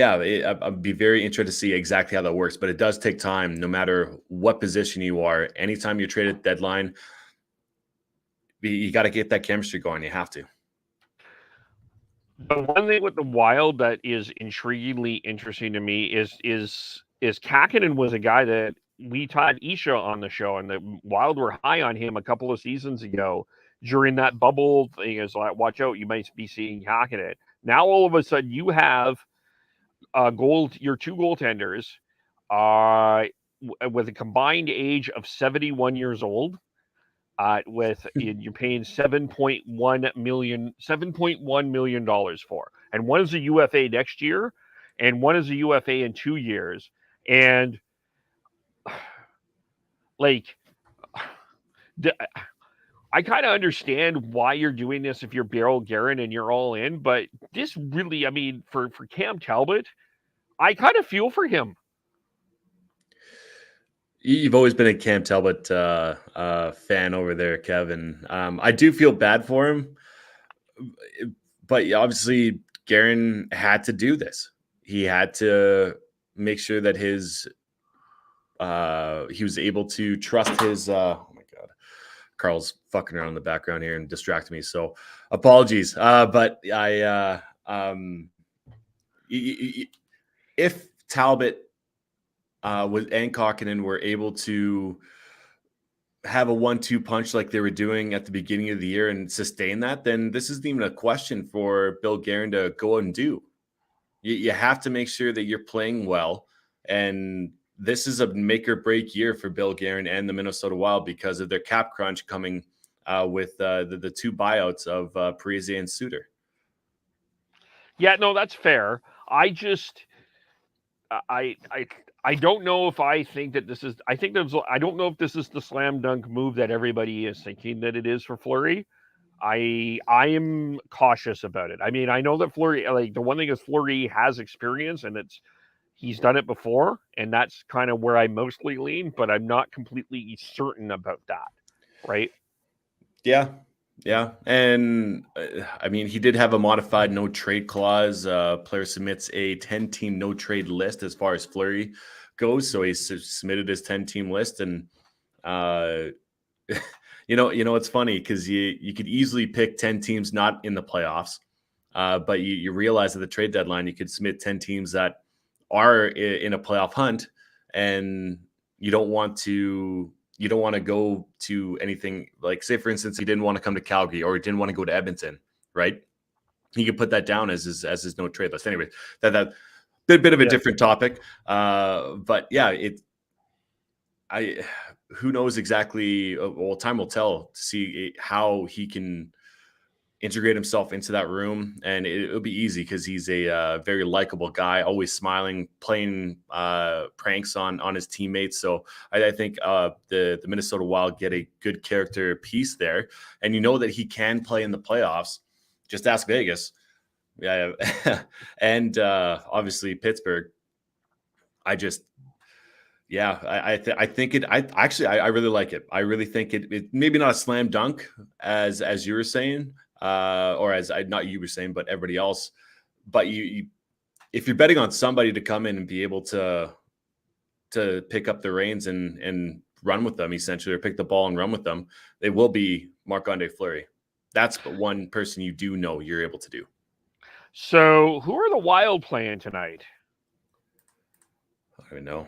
I'd be very interested to see exactly how that works, but it does take time no matter what position you are. Anytime you trade at deadline, you got to get that chemistry going. You have to. The one thing with the Wild that is intriguingly interesting to me is Kakinen was a guy that we had Isha on the show, and the Wild were high on him a couple of seasons ago during that bubble thing. Is like, watch out, you might be seeing Kakinen. Now all of a sudden you have your two goaltenders with a combined age of 71 years old. You're paying $7.1 million for, and one is a UFA next year, and one is a UFA in 2 years, and like, I kind of understand why you're doing this if you're Beryl Guerin and you're all in, but this really, I mean, for Cam Talbot, I kind of feel for him. You've always been a Cam Talbot fan over there, Kevin. I do feel bad for him, but obviously Guerin had to do this. He had to make sure that he was able to trust his. Oh my God, Carl's fucking around in the background here and distracting me. So apologies, but if Talbot and Kakinen were able to have a 1-2 punch like they were doing at the beginning of the year and sustain that, then this isn't even a question for Bill Guerin to go out and do. You have to make sure that you're playing well, and this is a make or break year for Bill Guerin and the Minnesota Wild because of their cap crunch coming with the two buyouts of Parise and Suter. Yeah, no, that's fair. I don't know if I think that this is. I don't know if this is the slam dunk move that everybody is thinking that it is for Fleury. I am cautious about it. I mean, I know that Fleury. Like, the one thing is Fleury has experience, and he's done it before, and that's kind of where I mostly lean. But I'm not completely certain about that. Right? Yeah. And I mean, he did have a modified no trade clause. Player submits a 10-team no trade list as far as Fleury goes. So he submitted his 10-team list, and it's funny because you could easily pick 10 teams not in the playoffs, but you realize at the trade deadline you could submit 10 teams that are in a playoff hunt, and you don't want to go to anything like, say, for instance, he didn't want to come to Calgary or he didn't want to go to Edmonton, right? He could put that down as his no trade list. Anyway, that bit of a different topic. But yeah, who knows exactly? Well, time will tell to see how he can integrate himself into that room, and it'll be easy because he's a very likable guy, always smiling, playing pranks on his teammates. So I think the Minnesota Wild get a good character piece there, and that he can play in the playoffs. Just ask Vegas, yeah, and obviously Pittsburgh. I think it. I really like it. I really think it maybe not a slam dunk as you were saying. Or as not you were saying, but everybody else. But if you're betting on somebody to come in and be able to pick up the reins and run with them, essentially, or pick the ball and run with them, they will be Marc-Andre Fleury. That's one person you're able to do. So who are the Wild playing tonight? I don't even know.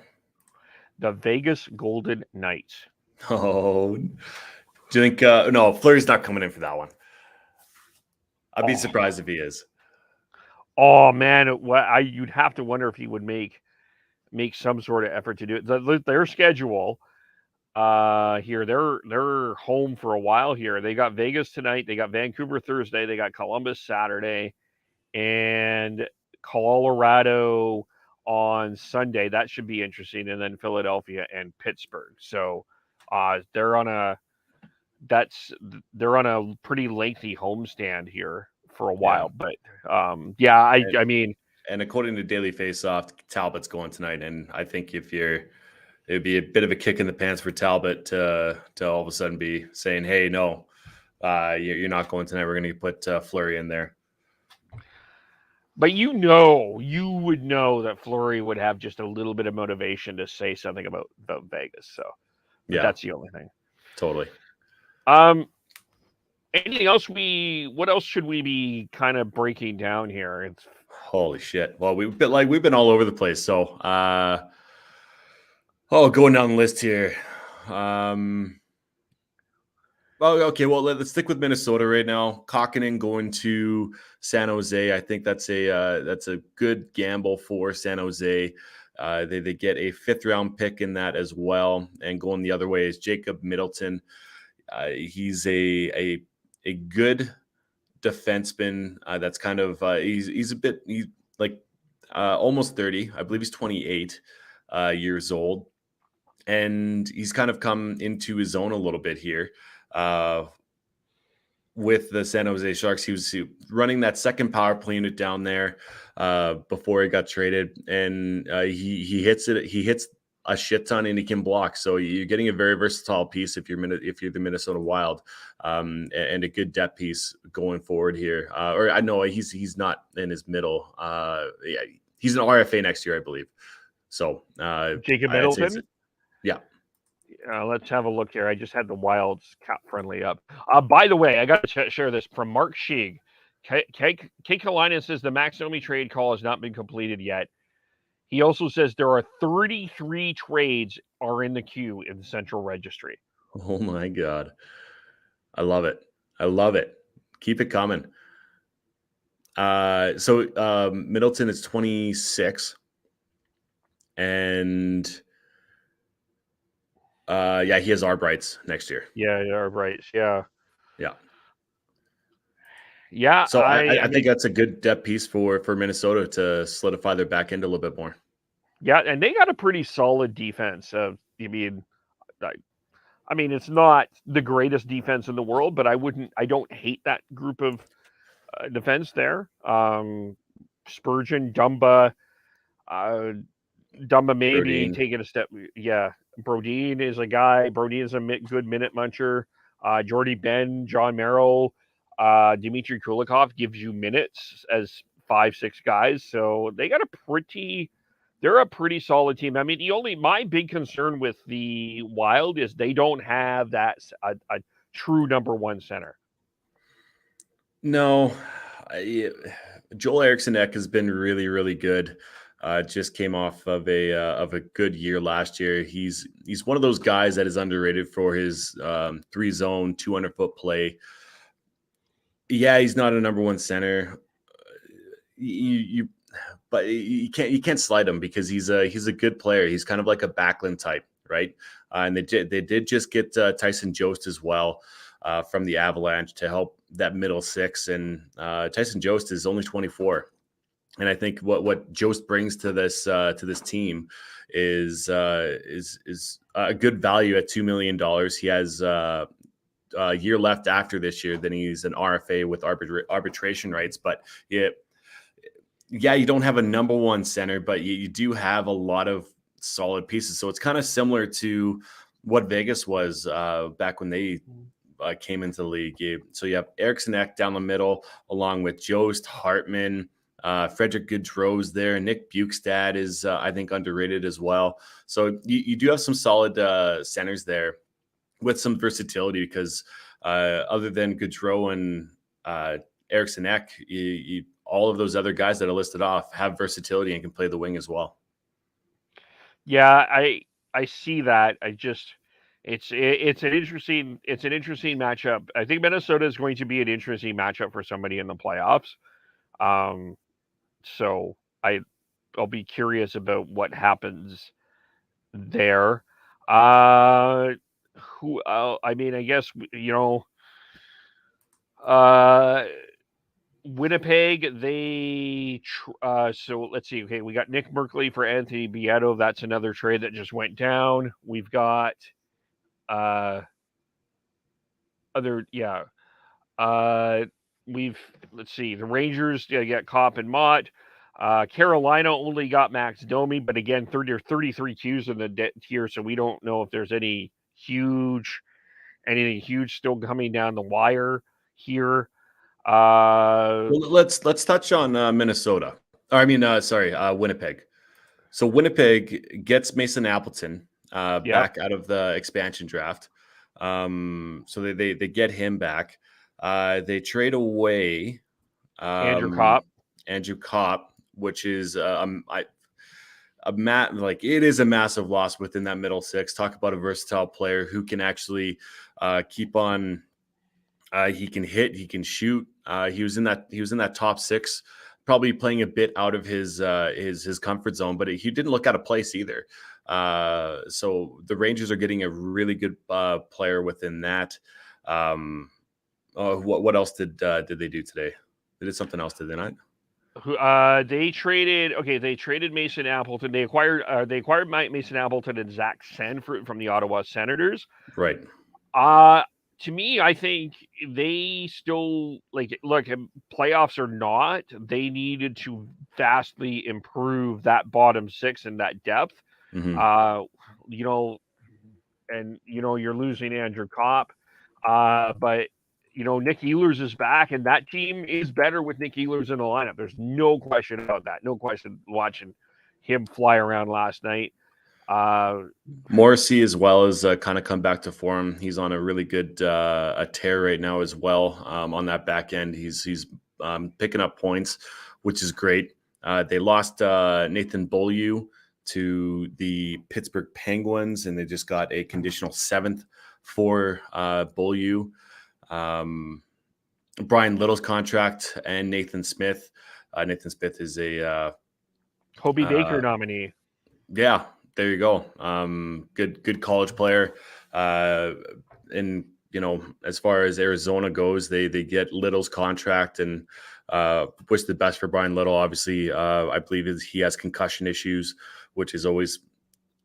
The Vegas Golden Knights. Oh, do you think? No, Fleury's not coming in for that one. I'd be surprised if he is. Oh man, you'd have to wonder if he would make some sort of effort to do it. Their schedule here, they're home for a while here. They got Vegas tonight, they got Vancouver Thursday, they got Columbus Saturday, and Colorado on Sunday. That should be interesting, and then Philadelphia and Pittsburgh. So they're on a pretty lengthy homestand here for a while, but I mean, and according to Daily Faceoff, Talbot's going tonight, and I think it'd be a bit of a kick in the pants for Talbot to all of a sudden be saying, "Hey, no, you're not going tonight. We're going to put Fleury in there." But you would know that Flurry would have just a little bit of motivation to say something about Vegas. So Yeah, that's the only thing. Totally. Anything else? What else should we be kind of breaking down here? It's holy shit. Well, we've been all over the place. So, going down the list here. Well, okay. Well, let's stick with Minnesota right now. Kokkinen going to San Jose. I think that's a good gamble for San Jose. They get a 5th round pick in that as well. And going the other way is Jacob Middleton. He's a good defenseman. That's kind of he's almost 30. I believe he's 28 years old, and he's kind of come into his own a little bit here. With the San Jose Sharks, he was running that second power play unit down there before he got traded, and he hits it. He hits a shit ton, and he can block. So you're getting a very versatile piece if you're the Minnesota Wild, and a good depth piece going forward here. Or I know he's not in his middle. Yeah, he's an RFA next year, I believe. So Jacob Middleton. Yeah. Let's have a look here. I just had the Wild's cap friendly up. By the way, I got to share this from Mark Sheeg. Kate Kalina says the Max Domi trade call has not been completed yet. He also says there are 33 trades are in the queue in the Central Registry. Oh my God. I love it. Keep it coming. So Middleton is 26, and he has arb rights next year. Yeah, arb rights. Yeah. So I think that's a good depth piece for Minnesota to solidify their back end a little bit more. Yeah, and they got a pretty solid defense. I mean, it's not the greatest defense in the world, but I don't hate that group of defense there. Spurgeon, Dumba maybe Brodin. taking a step. Yeah, Brodin is a guy. Brodin is a good minute muncher. Jordy Ben, John Merrill, Dmitry Kulikov gives you minutes as 5-6 guys. So they're a pretty solid team. I mean, my big concern with the Wild is they don't have a true number one center. No, Joel Eriksson-Ek has been really, really good. Just came off of a good year last year. He's one of those guys that is underrated for his 3-zone 200-foot play. Yeah, he's not a number one center. But you can't slide him because he's a good player. He's kind of like a Backlund type, right? And they did just get Tyson Jost as well from the Avalanche to help that middle six. And Tyson Jost is only 24, and I think what Jost brings to this team is a good value at $2 million. He has a year left after this year. Then he's an RFA with arbitration rights, but yeah, you don't have a number one center, but you do have a lot of solid pieces. So it's kind of similar to what Vegas was back when they came into the league. So you have Eriksson-Ek down the middle, along with Jost, Hartman, Frederick Gaudreau's there. Nick Bukestad is, I think, underrated as well. So you do have some solid centers there with some versatility because other than Gaudreau and Eriksson-Ek, all of those other guys that are listed off have versatility and can play the wing as well. Yeah, I see that. It's an interesting matchup. I think Minnesota is going to be an interesting matchup for somebody in the playoffs. So I'll be curious about what happens there. I guess Winnipeg, so let's see. Okay, we got Nick Merkley for Anthony Bietto. That's another trade that just went down. We've got let's see. The Rangers got Copp and Mott. Carolina only got Max Domi, but again, 33 Qs in the tier, so we don't know if there's anything huge still coming down the wire here. Well, let's touch on Minnesota. Winnipeg. So Winnipeg gets Mason Appleton back out of the expansion draft. So they get him back. They trade away Andrew Copp, which is it is a massive loss within that middle six. Talk about a versatile player who can actually keep on. He can hit, he can shoot. He was in that top six, probably playing a bit out of his comfort zone, but he didn't look out of place either. So the Rangers are getting a really good player within that. What else did they do today? They did something else, did they not? They traded Mason Appleton. They acquired Mason Appleton and Zach Sanford from the Ottawa Senators. Right. To me, I think they still look, playoffs or not, they needed to vastly improve that bottom six and that depth. Mm-hmm. You're losing Andrew Copp, but Nick Ehlers is back, and that team is better with Nick Ehlers in the lineup. There's no question about that. No question watching him fly around last night. Morrissey as well as kind of come back to form. He's on a really good tear right now as well. On that back end, he's picking up points, which is great. They lost Nathan Beaulieu to the Pittsburgh Penguins, and they just got a conditional 7th for Beaulieu. Brian Little's contract and Nathan Smith. Nathan Smith is a Hobie Baker nominee. Yeah. There you go. Good college player. And as far as Arizona goes, they get Little's contract and wish the best for Brian Little. Obviously, I believe he has concussion issues, which is always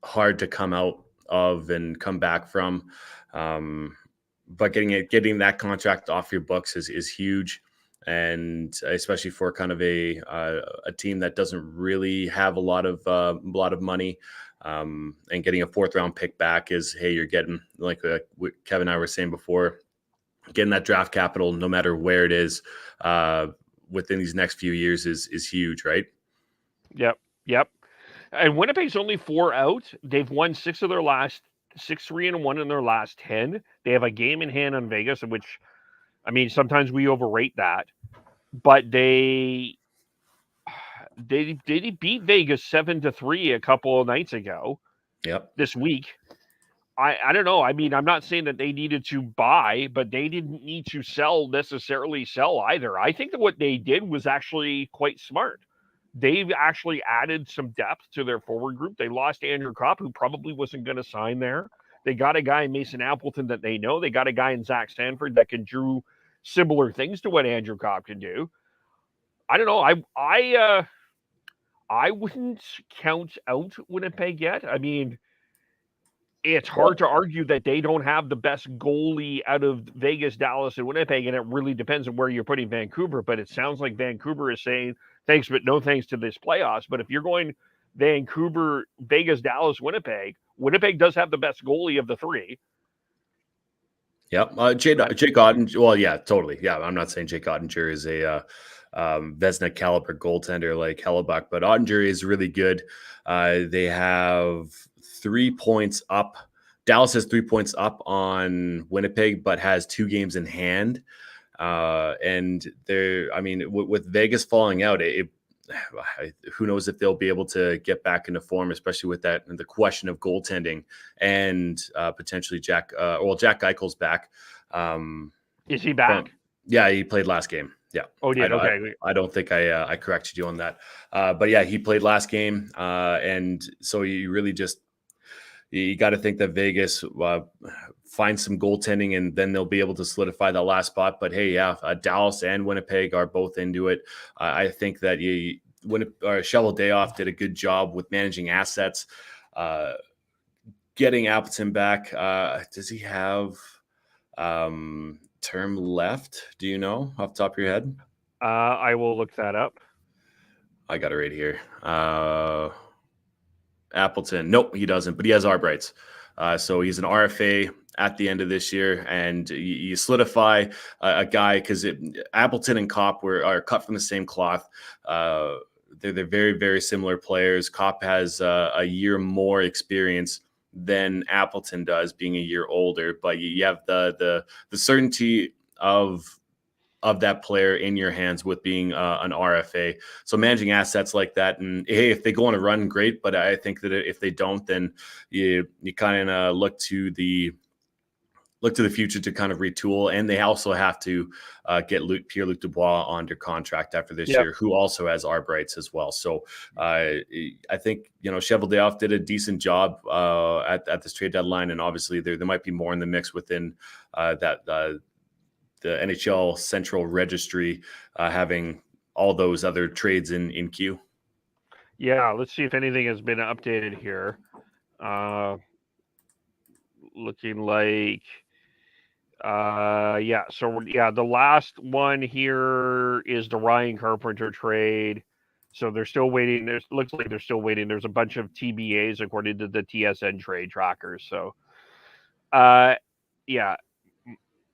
hard to come out of and come back from. But getting that contract off your books is huge. And especially for kind of a team that doesn't really have a lot of money. And getting a 4th round pick back is, hey, you're getting, like what Kevin and I were saying before, getting that draft capital, no matter where it is, within these next few years is huge, right? Yep. And Winnipeg's only 4 out. They've won 6 of their last 6-3-1 in their last 10. They have a game in hand on Vegas, which, I mean, sometimes we overrate that, but they beat Vegas 7-3 a couple of nights ago. Yep. This week. I don't know. I mean, I'm not saying that they needed to buy, but they didn't need to necessarily sell either. I think that what they did was actually quite smart. They've actually added some depth to their forward group. They lost Andrew Copp, who probably wasn't going to sign there. They got a guy in Mason Appleton that they know. They got a guy in Zach Sanford that can do similar things to what Andrew Copp can do. I don't know. I wouldn't count out Winnipeg yet. I mean, it's hard to argue that they don't have the best goalie out of Vegas, Dallas, and Winnipeg, and it really depends on where you're putting Vancouver. But it sounds like Vancouver is saying thanks, but no thanks to this playoffs. But if you're going Vancouver, Vegas, Dallas, Winnipeg does have the best goalie of the 3. Yep. Jake Ottinger. Well, yeah, totally. Yeah, I'm not saying Jake Ottinger is a Vezina caliber goaltender like Hellebuck, but Ottinger is really good. They have 3 points up. Dallas has 3 points up on Winnipeg, but has 2 games in hand. And with Vegas falling out, who knows if they'll be able to get back into form, especially with that and the question of goaltending and potentially Jack Eichel's back. Is he back? Yeah, he played last game. Yeah. Oh, did okay. I don't think I corrected you on that. But yeah, he played last game, and so you really you got to think that Vegas find some goaltending, and then they'll be able to solidify that last spot. But hey, yeah, Dallas and Winnipeg are both into it. I think that Shovel Dayoff did a good job with managing assets, getting Appleton back. Does he have term left? Do you know off the top of your head? I will look that up. I got it right here. Appleton. Nope, he doesn't, but he has arb rights. So he's an RFA at the end of this year, and you solidify a guy because Appleton and Copp are cut from the same cloth. They're very, very similar players. Copp has a year more experience than Appleton does, being a year older, but you have the certainty of that player in your hands with being an RFA. So managing assets like that, and hey, if they go on a run, great. But I think that if they don't, then you kind of look to the future to kind of retool. And they also have to get Pierre-Luc Dubois under contract after this year, who also has arb rights as well. So I think, Cheveldayoff did a decent job at this trade deadline. And obviously there might be more in the mix within the NHL Central Registry, having all those other trades in queue. Yeah, let's see if anything has been updated here. Looking like, the last one here is the Ryan Carpenter trade. So they're still waiting. Looks like they're still waiting. There's a bunch of TBAs according to the TSN trade trackers. So,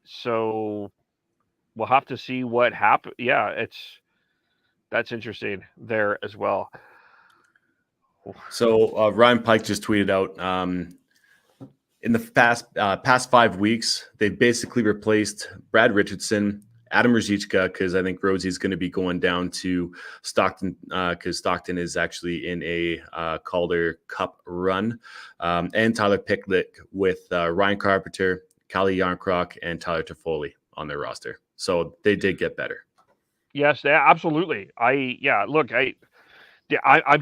So we'll have to see what happens. Yeah, that's interesting there as well. So Ryan Pike just tweeted out, in the past 5 weeks, they've basically replaced Brad Richardson, Adam Ruzicka, because I think Rosie's going to be going down to Stockton, because Stockton is actually in a Calder Cup run, and Tyler Picklick with Ryan Carpenter, Calle Jarnkrok, and Tyler Toffoli on their roster. So they did get better. Yes, absolutely. I'm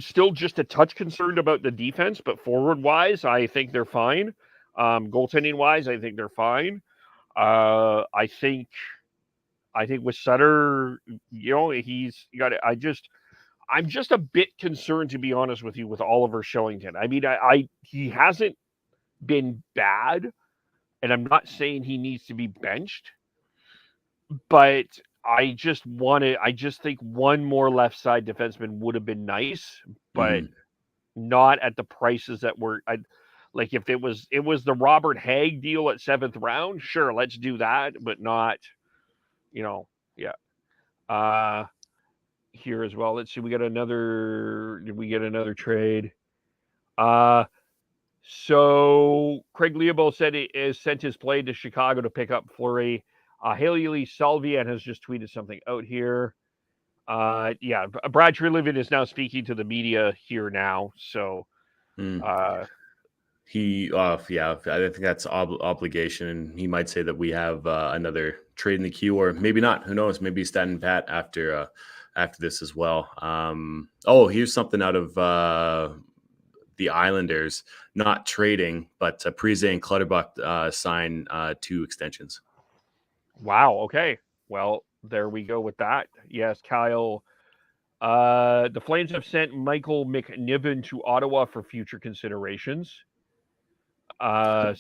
still just a touch concerned about the defense, but forward-wise, I think they're fine. Goaltending-wise, I think they're fine. I think with Sutter, he's got it. I'm just a bit concerned, to be honest with you, with Oliver Shillington. I mean, he hasn't been bad, and I'm not saying he needs to be benched, but I just think one more left side defenseman would have been nice, but not at the prices that were. Like if it was the Robert Haig deal at 7th round, sure, let's do that, but not, here as well. Let's see, did we get another trade? So Craig Leopold said he has sent his play to Chicago to pick up Flurry. Haley Salvian has just tweeted something out here. Brad Treliving is now speaking to the media here now. So, I think that's obligation, and he might say that we have another trade in the queue, or maybe not. Who knows? Maybe Stan Pat after this as well. Here's something out of the Islanders, not trading, but Parise and Clutterbuck sign 2 extensions. Wow. Okay. Well, there we go with that. Yes, Kyle. The Flames have sent Michael McNiven to Ottawa for future considerations. Right.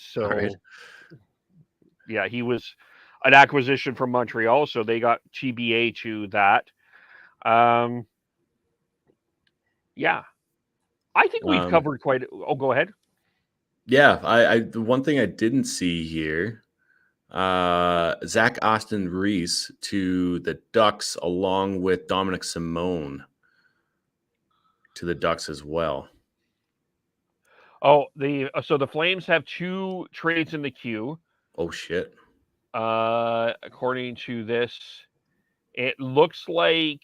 He was an acquisition from Montreal, so they got TBA to that. I think we've covered quite. Oh, go ahead. Yeah, I the one thing I didn't see here, Zach Austin Reese to the Ducks along with Dominic Simone to the Ducks as well. Oh, the Flames have 2 trades in the queue. Oh shit. According to this, it looks like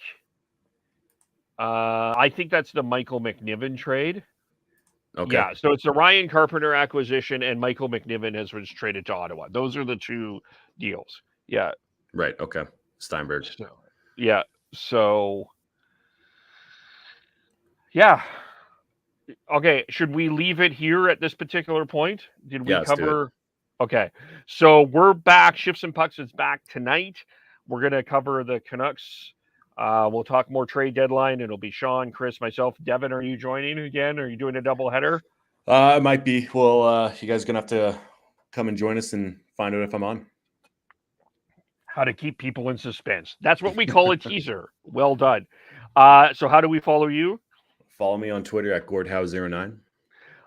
I think that's the Michael McNiven trade. Okay. Yeah, so it's the Ryan Carpenter acquisition, and Michael McNiven was traded to Ottawa. Those are the 2 deals. Yeah. Right. Okay. Steinberg. Okay. Should we leave it here at this particular point? Did we cover? Okay. So we're back. Shifts and Pucks is back tonight. We're going to cover the Canucks. We'll talk more trade deadline. It'll be Sean, Chris, myself. Devin, are you joining again? Are you doing a double header? It might be. Well, you guys are going to have to come and join us and find out if I'm on. How to keep people in suspense. That's what we call a teaser. Well done. So how do we follow you? Follow me on Twitter at Gordhouse09.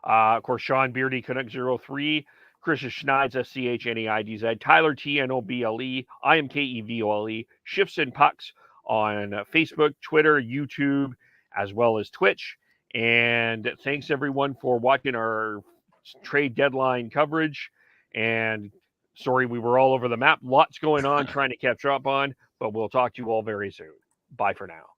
Of course, Sean Beardy, Canuck 03. Chris is Schneidz, SCHNEIDZ. Tyler, TNOBLE. I am KEVOLE. Shifts and Pucks on Facebook, Twitter, YouTube, as well as Twitch. And thanks everyone for watching our trade deadline coverage. And sorry, we were all over the map. Lots going on trying to catch up on, but we'll talk to you all very soon. Bye for now.